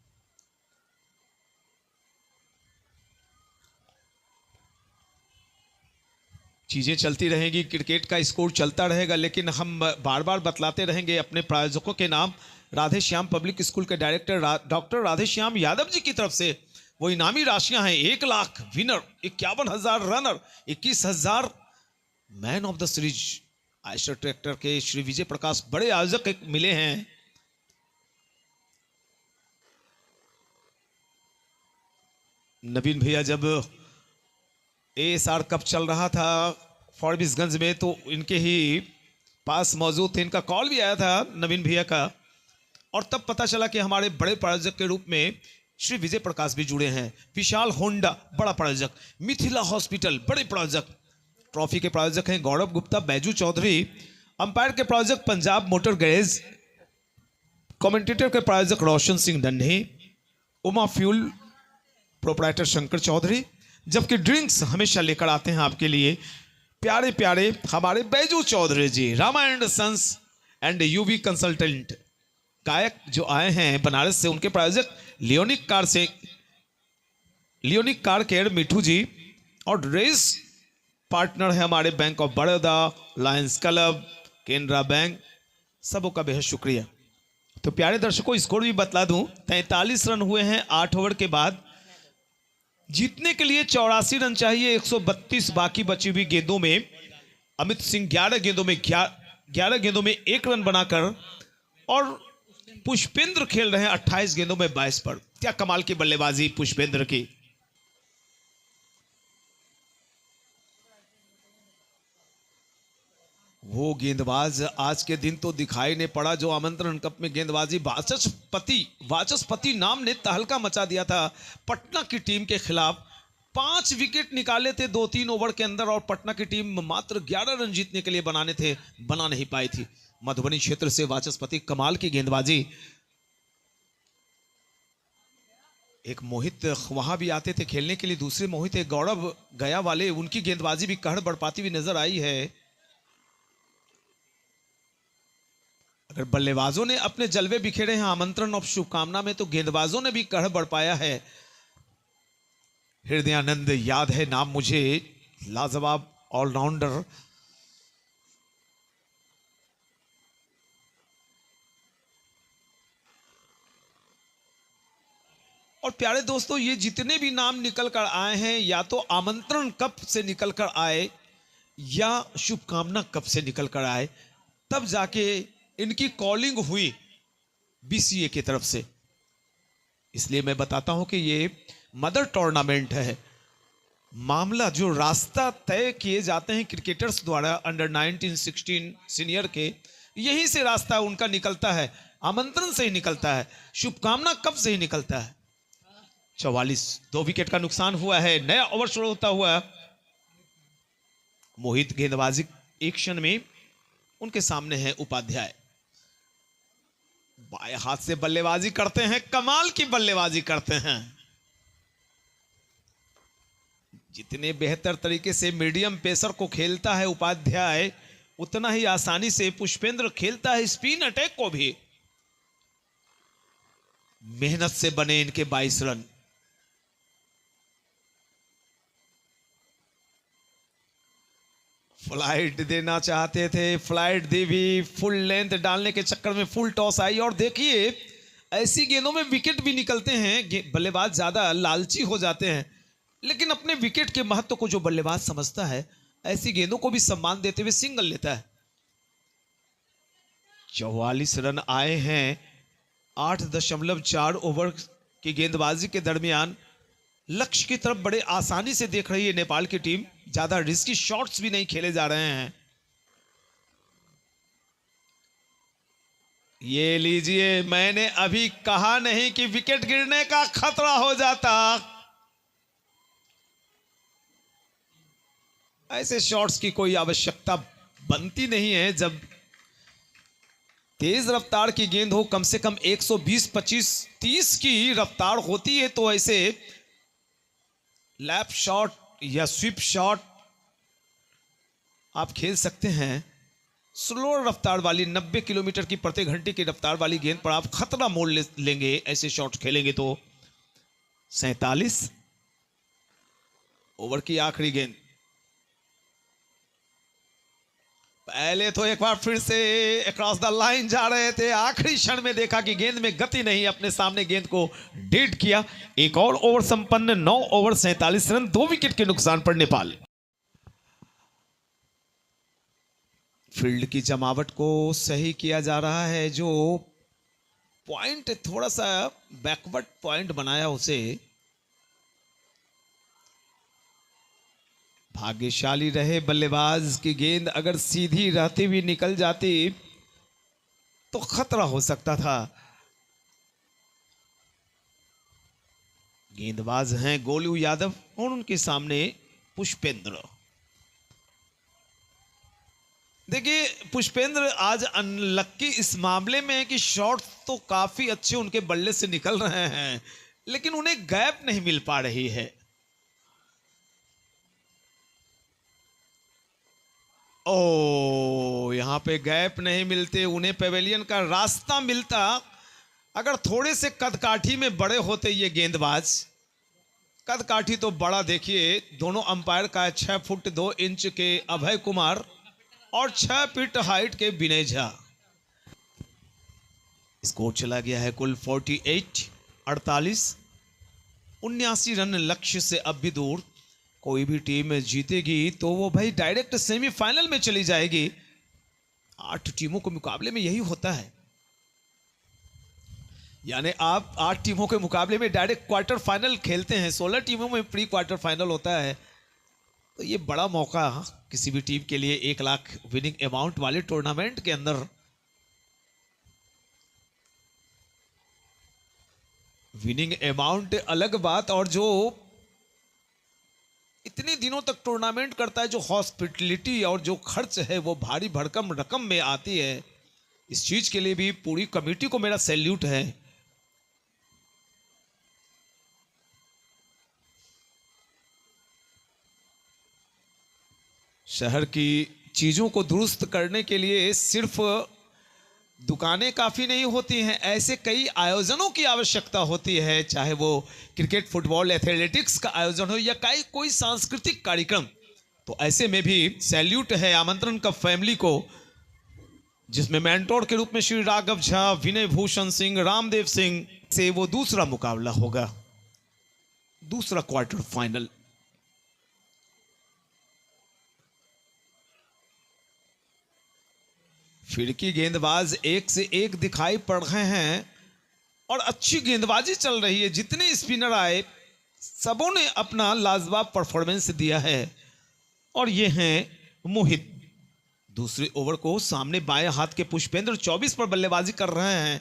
चीजें चलती रहेंगी, क्रिकेट का स्कोर चलता रहेगा, लेकिन हम बार बार बतलाते रहेंगे अपने प्रायोजकों के नाम। राधे श्याम पब्लिक स्कूल के डायरेक्टर डॉक्टर राधे श्याम यादव जी की तरफ से वो इनामी राशियां हैं। 1 lakh winner, 51,000 runner, 21,000 man of the series. Eicher tractor के श्री विजय प्रकाश बड़े आयोजक मिले हैं। नवीन भैया जब ASR कप चल रहा था फॉरबिसगंज में तो इनके ही पास मौजूद थे। इनका कॉल भी आया था नवीन भैया का और तब पता चला कि हमारे बड़े प्रायोजक के रूप में श्री विजय प्रकाश भी जुड़े हैं। विशाल होंडा बड़ा प्रायोजक, मिथिला हॉस्पिटल बड़े प्रायोजक, ट्रॉफी के प्रायोजक हैं गौरव गुप्ता, बैजू चौधरी, अंपायर के प्रायोजक पंजाब मोटर गैरेज, कमेंटेटर के प्रायोजक रोशन सिंह डन्ही, उमा फ्यूल प्रोपराइटर शंकर चौधरी, जबकि ड्रिंक्स हमेशा लेकर आते हैं आपके लिए प्यारे प्यारे हमारे Baiju Chaudhary ji, Rama and sons and UV consultant गायक जो आए हैं बनारस से, उनके प्रायोजक लियोनिक कार केयर मिठू जी, और रेस पार्टनर है हमारे bank of Baroda, Lions club, Canara bank, सबों का बेहद शुक्रिया। तो प्यारे दर्शकों, स्कोर भी बतला दूं, 43 रन हुए हैं 8 ओवर के बाद। जीतने के लिए 84 रन चाहिए 132 बाकी बची हुई गेंदों में। अमित सिंह 11 गेंदों में 1 रन बनाकर, और पुष्पेंद्र खेल रहे हैं 28 गेंदों में 22 पर। क्या कमाल की बल्लेबाजी पुष्पेंद्र की। वो गेंदबाज आज के दिन तो दिखाई नहीं पड़ा जो आमंत्रण कप में गेंदबाजी वाचस्पति नाम ने तहलका मचा दिया था पटना की टीम के खिलाफ। 5 विकेट निकाले थे 2-3 ओवर के अंदर, और पटना की टीम मात्र 11 रन जीतने के लिए बना नहीं पाई थी। मधुबनी क्षेत्र से वाचस्पति, कमाल की गेंदबाजी। एक मोहित वहां भी आते थे खेलने के लिए, दूसरे मोहित एक गौरव गया वाले, उनकी गेंदबाजी भी कहर बढ़पाती हुई नजर आई है। अगर बल्लेबाजों ने अपने जलवे बिखेरे हैं आमंत्रण और शुभकामना में, तो गेंदबाजों ने भी कहर बढ़ पाया है। हृदयानंद याद है नाम मुझे, लाजवाब ऑलराउंडर। और प्यारे दोस्तों, ये जितने भी नाम निकल कर आए हैं, या तो आमंत्रण कप से निकल कर आए या शुभकामना कप से निकल कर आए, तब जाके इनकी कॉलिंग हुई बीसीए की तरफ से। इसलिए मैं बताता हूं कि ये मदर टूर्नामेंट है। मामला जो रास्ता तय किए जाते हैं क्रिकेटर्स द्वारा अंडर 19, 16 सीनियर के, यहीं से रास्ता उनका निकलता है, आमंत्रण से ही निकलता है, शुभकामना कब से ही निकलता है। 44, 2 विकेट का नुकसान हुआ है। नया ओवर शुरू होता हुआ, मोहित गेंदबाजी एक्शन में, उनके सामने है उपाध्याय। बाएं हाथ से बल्लेबाजी करते हैं, कमाल की बल्लेबाजी करते हैं। जितने बेहतर तरीके से मीडियम पेसर को खेलता है उपाध्याय, उतना ही आसानी से पुष्पेंद्र खेलता है स्पिन अटैक को भी। मेहनत से बने इनके 22 रन। फ्लाइट देना चाहते थे, फ्लाइट दी भी, फुल लेंथ डालने के चक्कर में फुल टॉस आई। और देखिए, ऐसी गेंदों में विकेट भी निकलते हैं। बल्लेबाज ज्यादा लालची हो जाते हैं, लेकिन अपने विकेट के महत्व को जो बल्लेबाज समझता है, ऐसी गेंदों को भी सम्मान देते हुए सिंगल लेता है। 44 रन आए हैं 8.4 ओवर की गेंदबाजी के दरमियान। लक्ष्य की तरफ बड़े आसानी से देख रही है नेपाल की टीम, ज्यादा रिस्की शॉट्स भी नहीं खेले जा रहे हैं। ये लीजिए, मैंने अभी कहा नहीं कि विकेट गिरने का खतरा हो जाता। ऐसे शॉट्स की कोई आवश्यकता बनती नहीं है। जब तेज रफ्तार की गेंद हो, कम से कम 120, 25, 30 की रफ्तार होती है, तो ऐसे लैप शॉट या स्वीप शॉट आप खेल सकते हैं। स्लो रफ्तार वाली 90 किलोमीटर की प्रति घंटे की रफ्तार वाली गेंद पर आप खतरा मोड़ लेंगे, ऐसे शॉट खेलेंगे तो। 47 ओवर की आखिरी गेंद। पहले तो एक बार फिर से अक्रॉस द लाइन जा रहे थे, आखिरी क्षण में देखा कि गेंद में गति नहीं, अपने सामने गेंद को डेड किया। एक और ओवर संपन्न, 9 ओवर 47 रन, 2 विकेट के नुकसान पर नेपाल। फील्ड की जमावट को सही किया जा रहा है। जो पॉइंट थोड़ा सा बैकवर्ड पॉइंट बनाया, उसे भाग्यशाली रहे बल्लेबाज की गेंद अगर सीधी रहती हुई निकल जाती तो खतरा हो सकता था। गेंदबाज हैं गोलू यादव और उनके सामने पुष्पेंद्र। देखिए, पुष्पेंद्र आज अनलक्की इस मामले में है कि शॉट तो काफी अच्छे उनके बल्ले से निकल रहे हैं, लेकिन उन्हें गैप नहीं मिल पा रही है। ओ, यहां पे गैप नहीं मिलते, उन्हें पेवेलियन का रास्ता मिलता अगर थोड़े से कदकाठी में बड़े होते ये गेंदबाज, कदकाठी तो बड़ा देखिए दोनों अंपायर का 6 फुट 2 इंच के अभय कुमार और 6 फीट हाइट के विनय झा। स्कोर चला गया है कुल 48 79 रन लक्ष्य से अब भी दूर। कोई भी टीम जीतेगी तो वो भाई डायरेक्ट सेमीफाइनल में चली जाएगी। 8 टीमों के मुकाबले में यही होता है, यानी आप 8 टीमों के मुकाबले में डायरेक्ट क्वार्टर फाइनल खेलते हैं। 16 टीमों में प्री क्वार्टर फाइनल होता है। तो ये बड़ा मौका किसी भी टीम के लिए 1 लाख विनिंग अमाउंट वाले टूर्नामेंट के अंदर। विनिंग अमाउंट अलग बात, और जो इतने दिनों तक टूर्नामेंट करता है, जो हॉस्पिटलिटी और जो खर्च है वो भारी भरकम रकम में आती है, इस चीज के लिए भी पूरी कमेटी को मेरा सैल्यूट है। शहर की चीजों को दुरुस्त करने के लिए सिर्फ दुकानें काफी नहीं होती हैं, ऐसे कई आयोजनों की आवश्यकता होती है, चाहे वो क्रिकेट, फुटबॉल, एथलेटिक्स का आयोजन हो या कोई सांस्कृतिक कार्यक्रम। तो ऐसे में भी सैल्यूट है आमंत्रण कप फैमिली को, जिसमें मेंटोर के रूप में श्री राघव झा, विनय भूषण सिंह, रामदेव सिंह से वो दूसरा मुकाबला होगा, दूसरा क्वार्टर फाइनल। फिरकी गेंदबाज एक से एक दिखाई पड़ रहे हैं और अच्छी गेंदबाजी चल रही है। जितने स्पिनर आए सबों ने अपना लाजवाब परफॉर्मेंस दिया है। और ये हैं मोहित। दूसरे ओवर को सामने बाएं हाथ के पुष्पेंद्र 24 पर बल्लेबाजी कर रहे हैं।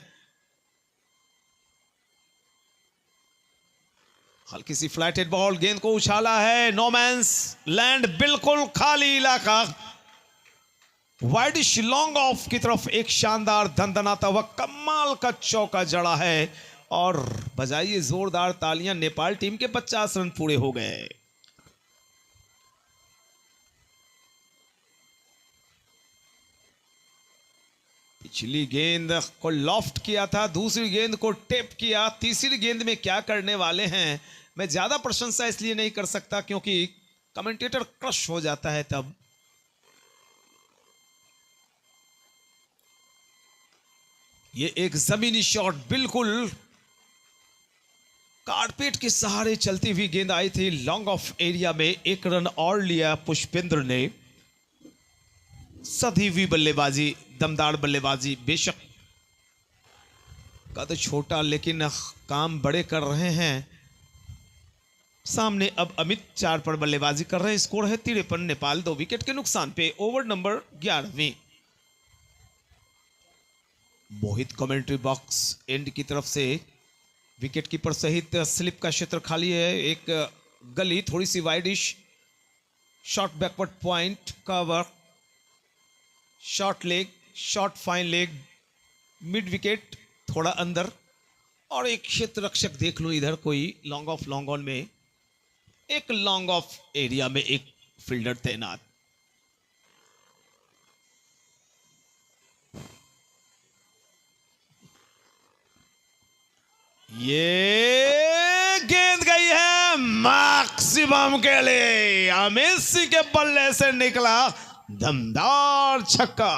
हल्की सी फ्लैटेड बॉल, गेंद को उछाला है, नो मैंस लैंड, बिल्कुल खाली इलाका। वाइडिश लॉन्ग ऑफ की तरफ एक शानदार धनधनाता हुआ कमाल का चौका जड़ा है और बजाइए जोरदार तालियां। नेपाल टीम के 50 रन पूरे हो गए। पिछली गेंद को लॉफ्ट किया था, दूसरी गेंद को टेप किया, तीसरी गेंद में क्या करने वाले हैं मैं ज्यादा प्रशंसा इसलिए नहीं कर सकता क्योंकि कमेंटेटर क्रश हो जाता है तब। ये एक जमीनी शॉट, बिल्कुल कारपेट के सहारे चलती हुई गेंद आई थी लॉन्ग ऑफ एरिया में। 1 रन और लिया पुष्पेंद्र ने। सधी हुई बल्लेबाजी, दमदार बल्लेबाजी। बेशक कद छोटा लेकिन काम बड़े कर रहे हैं। सामने अब अमित 4 पर बल्लेबाजी कर रहे हैं। स्कोर है 53, नेपाल 2 विकेट के नुकसान पे। ओवर नंबर 11वें। मोहित कमेंट्री बॉक्स एंड की तरफ से विकेट कीपर सहित स्लिप का क्षेत्र खाली है। एक गली थोड़ी सी widish, short backward point cover, short leg, short fine leg, mid wicket थोड़ा अंदर, और एक क्षेत्र रक्षक देख लो इधर कोई लॉन्ग ऑफ लॉन्ग ऑन में, एक लॉन्ग ऑफ एरिया में एक फील्डर तैनात। ये गेंद गई है मैक्सिमम के लिए। अमित सिंह के बल्ले से निकला दमदार छक्का।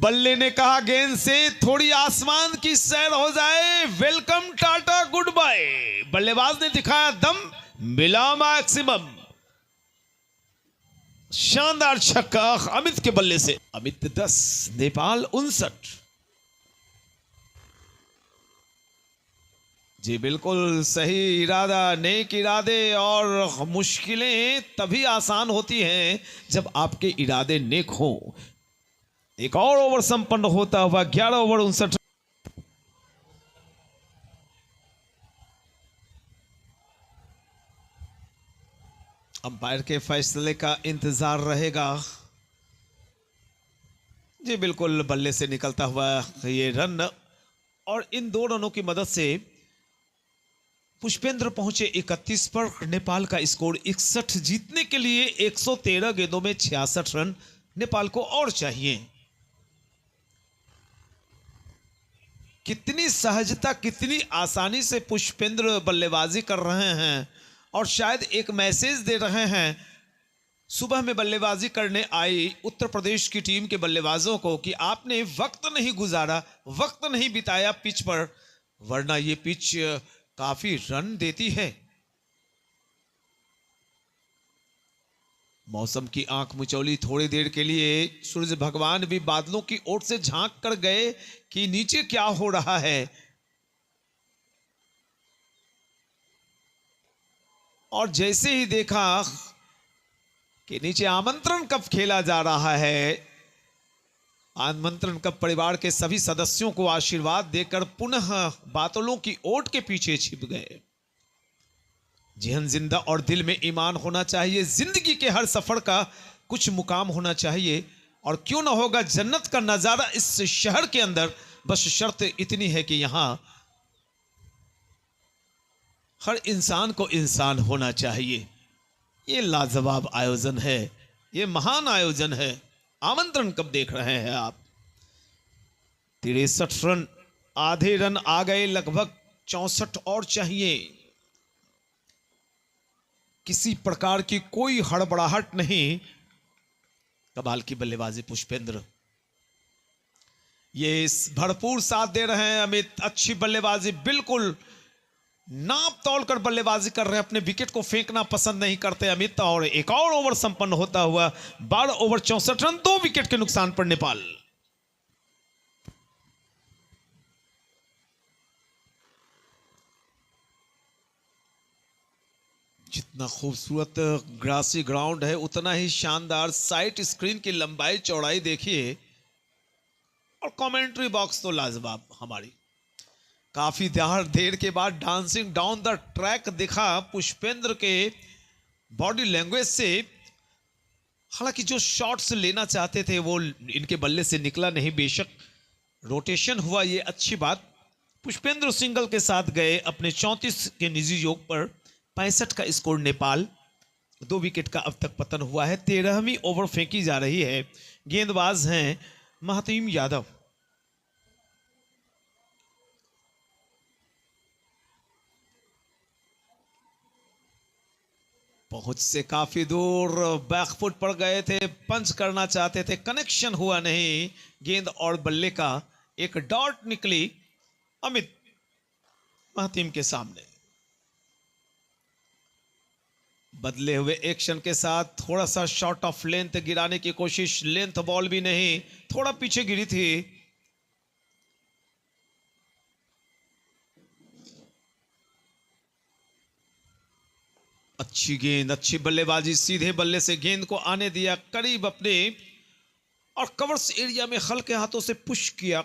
बल्ले ने कहा गेंद से थोड़ी आसमान की सैर हो जाए, वेलकम टाटा गुड बाय। बल्लेबाज ने दिखाया दम, मिला मैक्सिमम। शानदार छक्का अमित के बल्ले से। अमित 10, नेपाल 59। जी बिल्कुल सही इरादा, नेक इरादे और मुश्किलें तभी आसान होती हैं जब आपके इरादे नेक हो। एक और ओवर संपन्न होता हुआ 11 ओवर 59। अंपायर के फैसले का इंतजार रहेगा। जी बिल्कुल बल्ले से निकलता हुआ ये रन, और इन 2 रनों की मदद से पुष्पेंद्र पहुंचे 31 पर। नेपाल का स्कोर 61। जीतने के लिए 113 गेंदों में 66 रन नेपाल को और चाहिए। कितनी सहजता, कितनी आसानी से पुष्पेंद्र बल्लेबाजी कर रहे हैं और शायद एक मैसेज दे रहे हैं सुबह में बल्लेबाजी करने आई उत्तर प्रदेश की टीम के बल्लेबाजों को कि आपने वक्त नहीं गुजारा, वक्त नहीं बिताया पिच पर, वरना ये पिच काफी रन देती है। मौसम की आंख मिचौली थोड़ी देर के लिए सूरज भगवान भी बादलों की ओर से झांक कर गए कि नीचे क्या हो रहा है, और जैसे ही देखा कि नीचे आमंत्रण कप खेला जा रहा है, आमंत्रण कप परिवार के सभी सदस्यों को आशीर्वाद देकर पुनः बादलों की ओट के पीछे छिप गए। जिहन जिंदा और दिल में ईमान होना चाहिए, जिंदगी के हर सफर का कुछ मुकाम होना चाहिए, और क्यों ना होगा जन्नत का नजारा इस शहर के अंदर, बस शर्त इतनी है कि यहां हर इंसान को इंसान होना चाहिए। ये लाजवाब आयोजन है, ये महान आयोजन है। आमंत्रण कब देख रहे हैं आप? 63 रन, आधे रन आ गए, लगभग 64 और चाहिए। किसी प्रकार की कोई हड़बड़ाहट नहीं। कमाल की बल्लेबाजी पुष्पेंद्र, ये भरपूर साथ दे रहे हैं अमित, अच्छी बल्लेबाजी, बिल्कुल नाप तोल कर बल्लेबाजी कर रहे हैं, अपने विकेट को फेंकना पसंद नहीं करते अमित। और एक और ओवर संपन्न होता हुआ 12 ओवर 64 रन, 2 विकेट के नुकसान पर नेपाल। जितना खूबसूरत ग्रासी ग्राउंड है, उतना ही शानदार साइट स्क्रीन की लंबाई चौड़ाई देखिए, और कमेंट्री बॉक्स तो लाजवाब। हमारी काफी देर के बाद डांसिंग डाउन द ट्रैक दिखा पुष्पेंद्र के बॉडी लैंग्वेज से। हालांकि जो शॉट्स लेना चाहते थे वो इनके बल्ले से निकला नहीं, बेशक रोटेशन हुआ, ये अच्छी बात। पुष्पेंद्र सिंगल के साथ गए अपने 34 के निजी योग पर। 65 का स्कोर नेपाल, 2 विकेट का अब तक पतन हुआ है। 13वीं ओवर फेंकी जा रही है। गेंदबाज हैं महतीम यादव। पहुंच से काफी दूर, बैकफुट पर गए थे, पंच करना चाहते थे, कनेक्शन हुआ नहीं। गेंद और बल्ले का एक डॉट निकली अमित महतीम के सामने। बदले हुए एक्शन के साथ थोड़ा सा शॉट ऑफ लेंथ गिराने की कोशिश, लेंथ बॉल भी नहीं, थोड़ा पीछे गिरी थी। अच्छी गेंद, अच्छी बल्लेबाजी, सीधे बल्ले से गेंद को आने दिया करीब अपने, और कवर्स एरिया में हल्के हाथों से पुश किया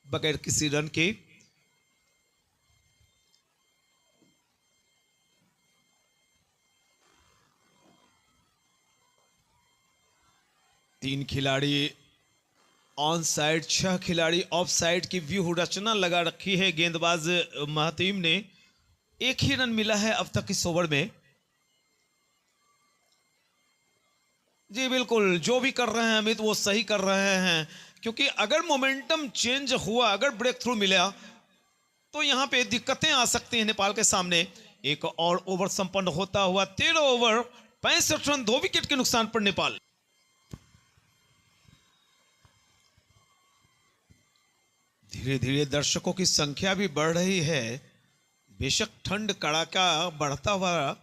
बगैर किसी रन के। तीन खिलाड़ी ऑन साइड, 6 खिलाड़ी ऑफ साइड की व्यू रचना लगा रखी है गेंदबाज महतीम ने। 1 ही रन मिला है अब तक इस ओवर में। जी बिल्कुल, जो भी कर रहे हैं अमित वो सही कर रहे हैं, क्योंकि अगर मोमेंटम चेंज हुआ, अगर ब्रेक थ्रू मिला तो यहां पे दिक्कतें आ सकती हैं नेपाल के सामने। एक और ओवर संपन्न होता हुआ 13 ओवर 65 रन, 2 विकेट के नुकसान पर नेपाल। धीरे धीरे दर्शकों की संख्या भी बढ़ रही है। बेशक ठंड कड़ाका बढ़ता हुआ,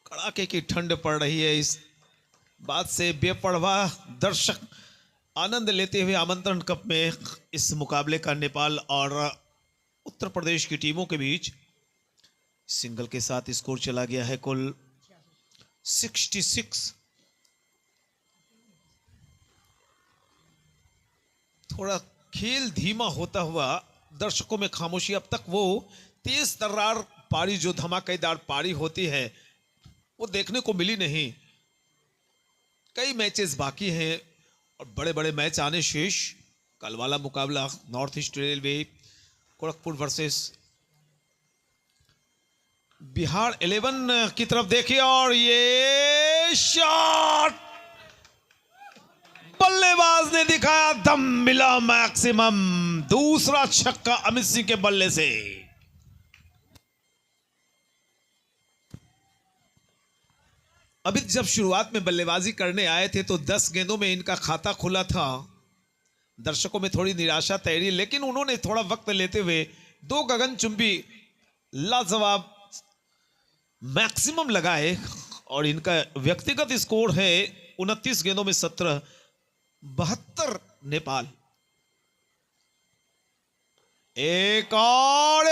कड़ाके की ठंड पड़ रही है, इस बात से बेपरवाह दर्शक आनंद लेते हुए आमंत्रण कप में इस मुकाबले का नेपाल और उत्तर प्रदेश की टीमों के बीच। सिंगल के साथ स्कोर चला गया है कुल 66। थोड़ा खेल धीमा होता हुआ, दर्शकों में खामोशी। अब तक वो तेज तर्रार पारी, जो धमाकेदार पारी होती है, वो देखने को मिली नहीं। कई मैचेस बाकी हैं और बड़े बड़े मैच आने शेष। कल वाला मुकाबला north east railway Gorakhpur versus Bihar 11 की तरफ देखिए, और ये शॉट बल्लेबाज ने दिखाया दम, मिला मैक्सिमम। दूसरा छक्का अमित सिंह के बल्ले से। अमित जब शुरुआत में बल्लेबाजी करने आए थे तो 10 गेंदों में इनका खाता खुला था। दर्शकों में थोड़ी निराशा तैरी, लेकिन उन्होंने थोड़ा वक्त लेते हुए 2 गगनचुंबी लाजवाब मैक्सिमम लगाए और इनका व्यक्तिगत स्कोर है 29 गेंदों में 17, 72 नेपाल। एक और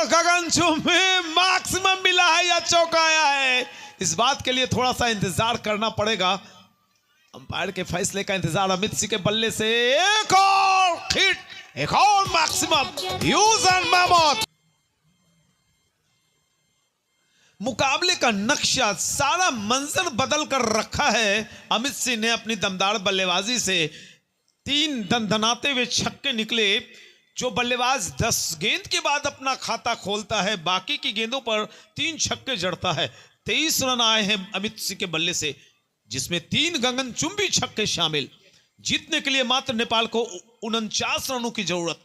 गगनचुंबी मैक्सिमम मिला है या चौकाया है, इस बात के लिए थोड़ा सा इंतजार करना पड़ेगा। अंपायर के फैसले का इंतजार। अमित सिंह के बल्ले से एक और हिट, एक और मैक्सिमम। Huge and mammoth. मुकाबले का नक्शा, सारा मंजर बदल कर रखा है अमित सिंह ने अपनी दमदार बल्लेबाजी से। 3 दनदनाते हुए छक्के निकले। जो बल्लेबाज 10 गेंद के बाद अपना खाता खोलता है, बाकी की गेंदों पर 3 छक्के जड़ता है। 23 रन आए हैं अमित सिंह के बल्ले से, जिसमें 3 गगनचुंबी छक्के शामिल। जीतने के लिए मात्र नेपाल को 49 रनों की जरूरत।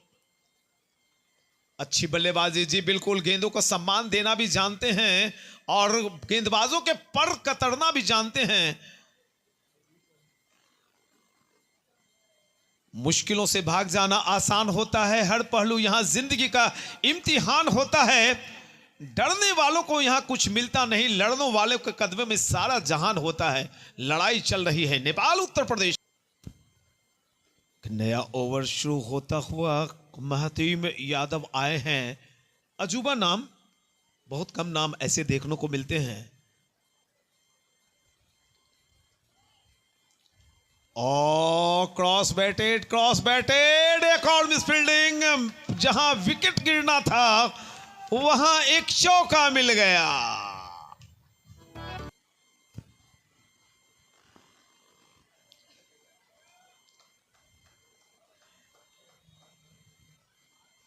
अच्छी बल्लेबाजी जी, बिल्कुल। गेंदों को सम्मान देना भी जानते हैं और गेंदबाजों के पर कतरना भी जानते हैं। मुश्किलों से भाग जाना आसान होता है, हर पहलू यहां जिंदगी का इम्तिहान होता है। डरने वालों को यहां कुछ मिलता नहीं, लड़ने वालों के कदमे में सारा जहान होता है। लड़ाई चल रही है नेपाल उत्तर प्रदेश। नया ओवर शुरू होता हुआ महतीम यादव आए हैं। अजूबा नाम, बहुत कम नाम ऐसे देखने को मिलते हैं। और क्रॉस बैटेड, एक और मिसफील्डिंग। जहां विकेट गिरना था वहां एक चौका मिल गया।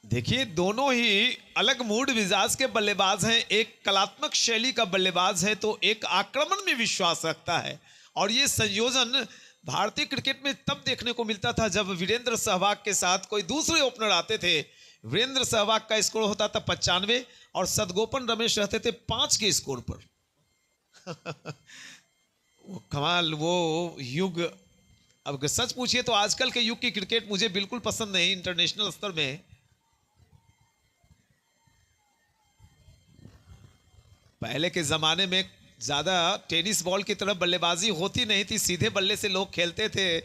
देखिए, दोनों ही अलग मूड मिजाज के बल्लेबाज हैं। एक कलात्मक शैली का बल्लेबाज है तो एक आक्रमण में विश्वास रखता है। और ये संयोजन भारतीय क्रिकेट में तब देखने को मिलता था जब वीरेंद्र सहवाग के साथ कोई दूसरे ओपनर आते थे। वीरेंद्र सहवाग का स्कोर होता था 95 और सदगोपन रमेश रहते थे 5 के स्कोर पर। वो कमाल, वो युग। अब सच पूछिए तो आजकल के युग की क्रिकेट मुझे बिल्कुल पसंद नहीं इंटरनेशनल स्तर में। पहले के जमाने में ज्यादा टेनिस बॉल की तरफ बल्लेबाजी होती नहीं थी, सीधे बल्ले से लोग खेलते थे।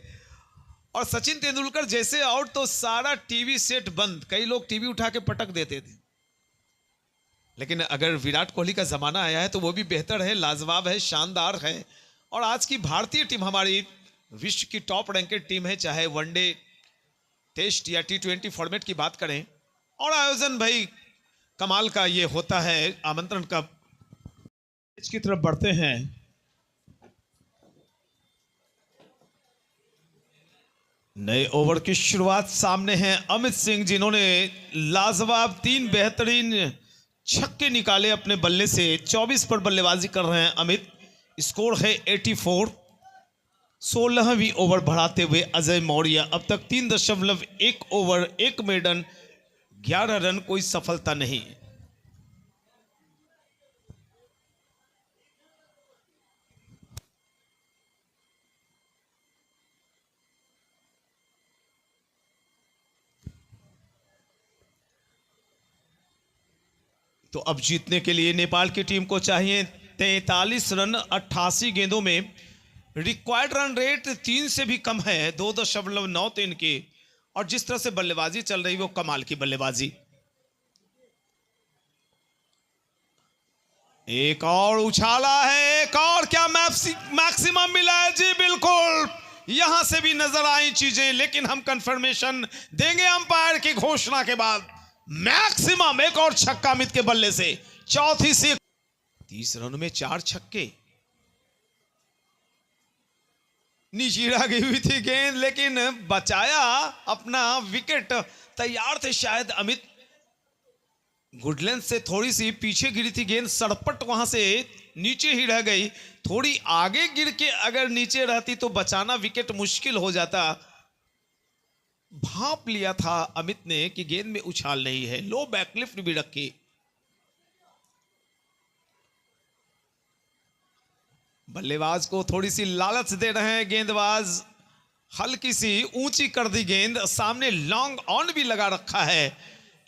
और सचिन तेंदुलकर जैसे आउट तो सारा टीवी सेट बंद, कई लोग टीवी उठा के पटक देते थे। लेकिन अगर विराट कोहली का जमाना आया है तो वो भी बेहतर है, लाजवाब है, शानदार है। और आज की भारतीय टीम हमारी विश्व की टॉप रैंकेड टीम है, चाहे वनडे, टेस्ट या T20 फॉर्मेट की बात करें। और आयोजन भाई कमाल का ये होता है। आमंत्रण का की तरफ बढ़ते हैं। नए ओवर की शुरुआत सामने हैं अमित सिंह, जिन्होंने लाजवाब 3 बेहतरीन छक्के निकाले अपने बल्ले से। 24 पर बल्लेबाजी कर रहे हैं अमित। स्कोर है 84। 16वीं ओवर बढ़ाते हुए अजय मौर्य अब तक 3.1 ओवर 1 मेडन 11 रन, कोई सफलता नहीं। तो अब जीतने के लिए नेपाल की टीम को चाहिए 43 रन 88 गेंदों में। रिक्वायर्ड रन रेट 3 से भी कम है, 2.93 की। और जिस तरह से बल्लेबाजी चल रही वो कमाल की बल्लेबाजी। एक और उछाला है, एक और क्या मैक्सिमम मिला है जी, बिल्कुल। यहां से भी नजर आई चीजें, लेकिन हम कंफर्मेशन देंगे अंपायर की घोषणा के बाद। मैक्सिमम एक और छक्का अमित के बल्ले से, चौथी से 30 रन में 4 छक्के। नीचे गई हुई थी गेंद, लेकिन बचाया अपना विकेट। तैयार थे शायद अमित। गुडलैंड से थोड़ी सी पीछे गिरी थी गेंद, सड़पट वहां से नीचे ही रह गई। थोड़ी आगे गिर के अगर नीचे रहती तो बचाना विकेट मुश्किल हो जाता। भांप लिया था अमित ने कि गेंद में उछाल नहीं है, लो बैकलिफ्ट भी रखी। बल्लेबाज को थोड़ी सी लालच दे रहे हैं गेंदबाज, हल्की सी ऊंची कर दी गेंद, सामने लॉन्ग ऑन भी लगा रखा है,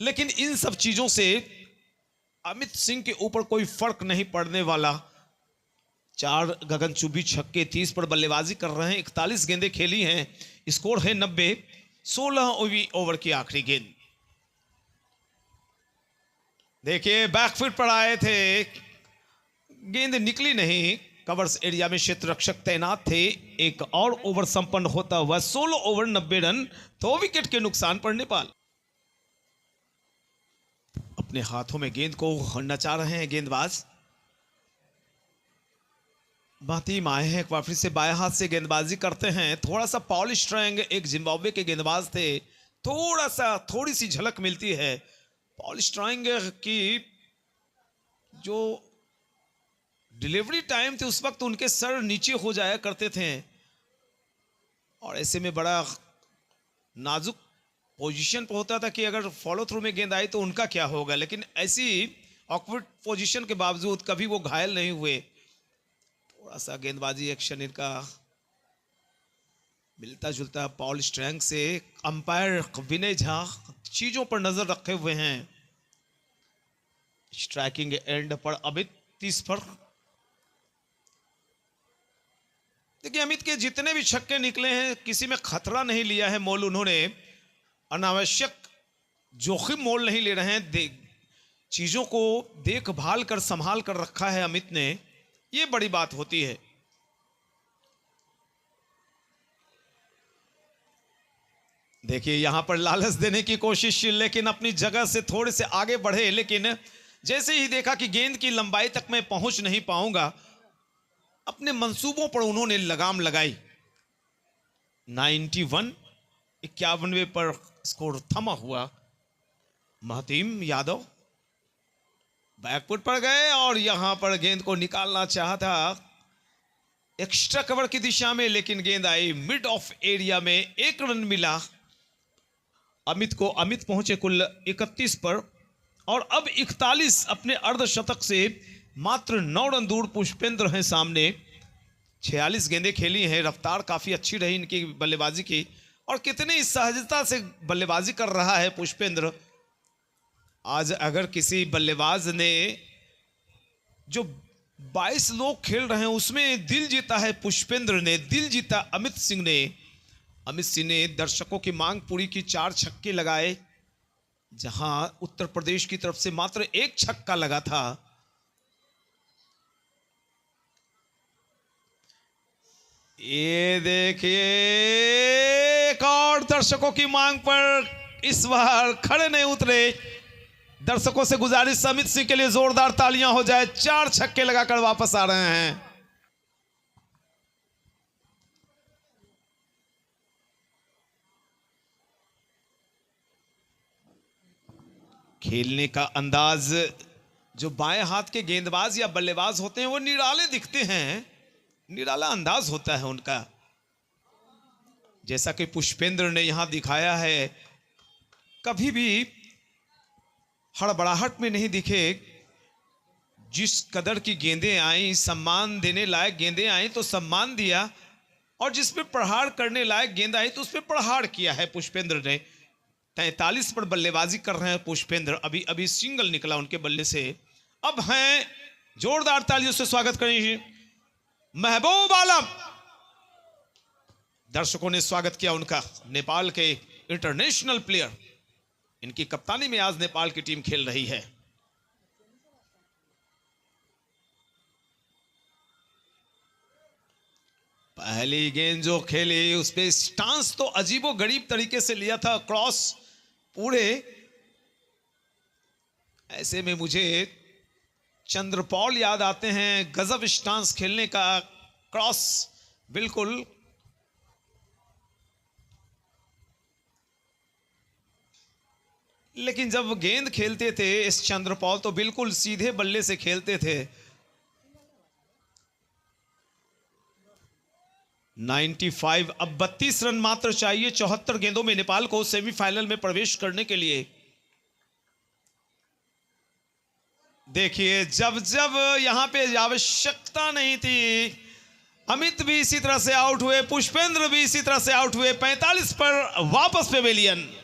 लेकिन इन सब चीजों से अमित सिंह के ऊपर कोई फर्क नहीं पड़ने वाला। 4 गगनचुंबी छक्के, 30 पर बल्लेबाजी कर रहे हैं, 41 गेंदें खेली हैं, स्कोर है 90। 16वीं ओवर की आखिरी गेंद। देखिए बैकफुट पर आए थे, गेंद निकली नहीं, कवर्स एरिया में क्षेत्र रक्षक तैनात थे। एक और ओवर संपन्न होता हुआ 16 ओवर 90 रन, 2 विकेट के नुकसान पर नेपाल अपने हाथों में गेंद को नचा रहे हैं गेंदबाज। बातीम आए हैं, एक बार फिर से बाएं हाथ से गेंदबाजी करते हैं। थोड़ा सा पॉल स्ट्रैंग एक जिम्बाब्वे के गेंदबाज थे, थोड़ी सी झलक मिलती है पॉल स्ट्रैंग की। जो डिलीवरी टाइम थे उस वक्त उनके सर नीचे हो जाया करते थे, और ऐसे में बड़ा नाजुक पोजीशन पर होता था कि अगर फॉलो थ्रू में गेंद आई तो उनका क्या होगा, लेकिन ऐसी ऑकवर्ड पोजीशन के बावजूद कभी वो घायल नहीं हुए। थोड़ा सा गेंदबाजी एक्शन इनका मिलता जुलता पॉल स्ट्रैंग से। अंपायर विनय झा चीजों पर नजर रखे हुए हैं। स्ट्राइकिंग एंड पर अमित 30 पर। देखिए अमित के जितने भी छक्के निकले हैं किसी में खतरा नहीं लिया है मोल, उन्होंने अनावश्यक जोखिम मोल नहीं ले रहे हैं, चीजों को देखभाल कर संभाल कर रखा है अमित ने, ये बड़ी बात होती है। देखिए यहां पर लालच देने की कोशिश, लेकिन अपनी जगह से थोड़े से आगे बढ़े, लेकिन जैसे ही देखा कि गेंद की लंबाई तक मैं पहुंच नहीं पाऊंगा, अपने मंसूबों पर उन्होंने लगाम लगाई। 91, 51वें पर स्कोर थमा हुआ। महतीम यादव बैकफुट पर गए और यहां पर गेंद को निकालना चाहा था एक्स्ट्रा कवर की दिशा में, लेकिन गेंद आई मिड ऑफ एरिया में। 1 रन मिला अमित को। अमित पहुंचे कुल 31 पर, और अब 41 अपने अर्धशतक से मात्र 9 रन दूर पुष्पेंद्र हैं सामने। 46 गेंदें खेली हैं, रफ्तार काफी अच्छी रही इनकी बल्लेबाजी की, और कितनी सहजता से बल्लेबाजी कर रहा है पुष्पेंद्र। आज अगर किसी बल्लेबाज ने, जो 22 लोग खेल रहे हैं उसमें दिल जीता है पुष्पेंद्र ने, दिल जीता अमित सिंह ने। अमित सिंह ने दर्शकों की मांग पूरी की, 4 छक्के लगाए, जहां उत्तर प्रदेश की तरफ से मात्र 1 छक्का लगा था। ये देखिए एक और दर्शकों की मांग पर इस बार खड़े नहीं उतरे। दर्शकों से गुजारिश अमित सिंह के लिए जोरदार तालियां हो जाए, 4 छक्के लगाकर वापस आ रहे हैं। खेलने का अंदाज, जो बाएं हाथ के गेंदबाज या बल्लेबाज होते हैं वो निराले दिखते हैं, निराला अंदाज होता है उनका, जैसा कि पुष्पेंद्र ने यहां दिखाया है। कभी भी हड़बड़ाहट में नहीं दिखे, जिस कदर की गेंदें आई, सम्मान देने लायक गेंदें आई तो सम्मान दिया, और जिस पे प्रहार करने लायक गेंद आई तो उस पर प्रहार किया है पुष्पेंद्र ने। 43 पर बल्लेबाजी कर रहे हैं पुष्पेंद्र, अभी अभी सिंगल निकला उनके बल्ले से। अब हैं, जोरदार तालियों से स्वागत करेंगे महबूब आलम। दर्शकों ने स्वागत किया उनका, नेपाल के इंटरनेशनल प्लेयर, इनकी कप्तानी में आज नेपाल की टीम खेल रही है। पहली गेंद जो खेली उस पे स्टांस तो अजीबो गरीब तरीके से लिया था, क्रॉस पूरे। ऐसे में मुझे चंद्रपॉल याद आते हैं, गजब स्टांस खेलने का, क्रॉस बिल्कुल। लेकिन जब गेंद खेलते थे इस चंद्रपॉल तो बिल्कुल सीधे बल्ले से खेलते थे, 95। अब 32 रन मात्र चाहिए 74 गेंदों में नेपाल को सेमीफाइनल में प्रवेश करने के लिए। देखिए जब जब यहां पे आवश्यकता नहीं थी, अमित भी इसी तरह से आउट हुए, पुष्पेंद्र भी इसी तरह से आउट हुए। 45 पर वापस पेवेलियन।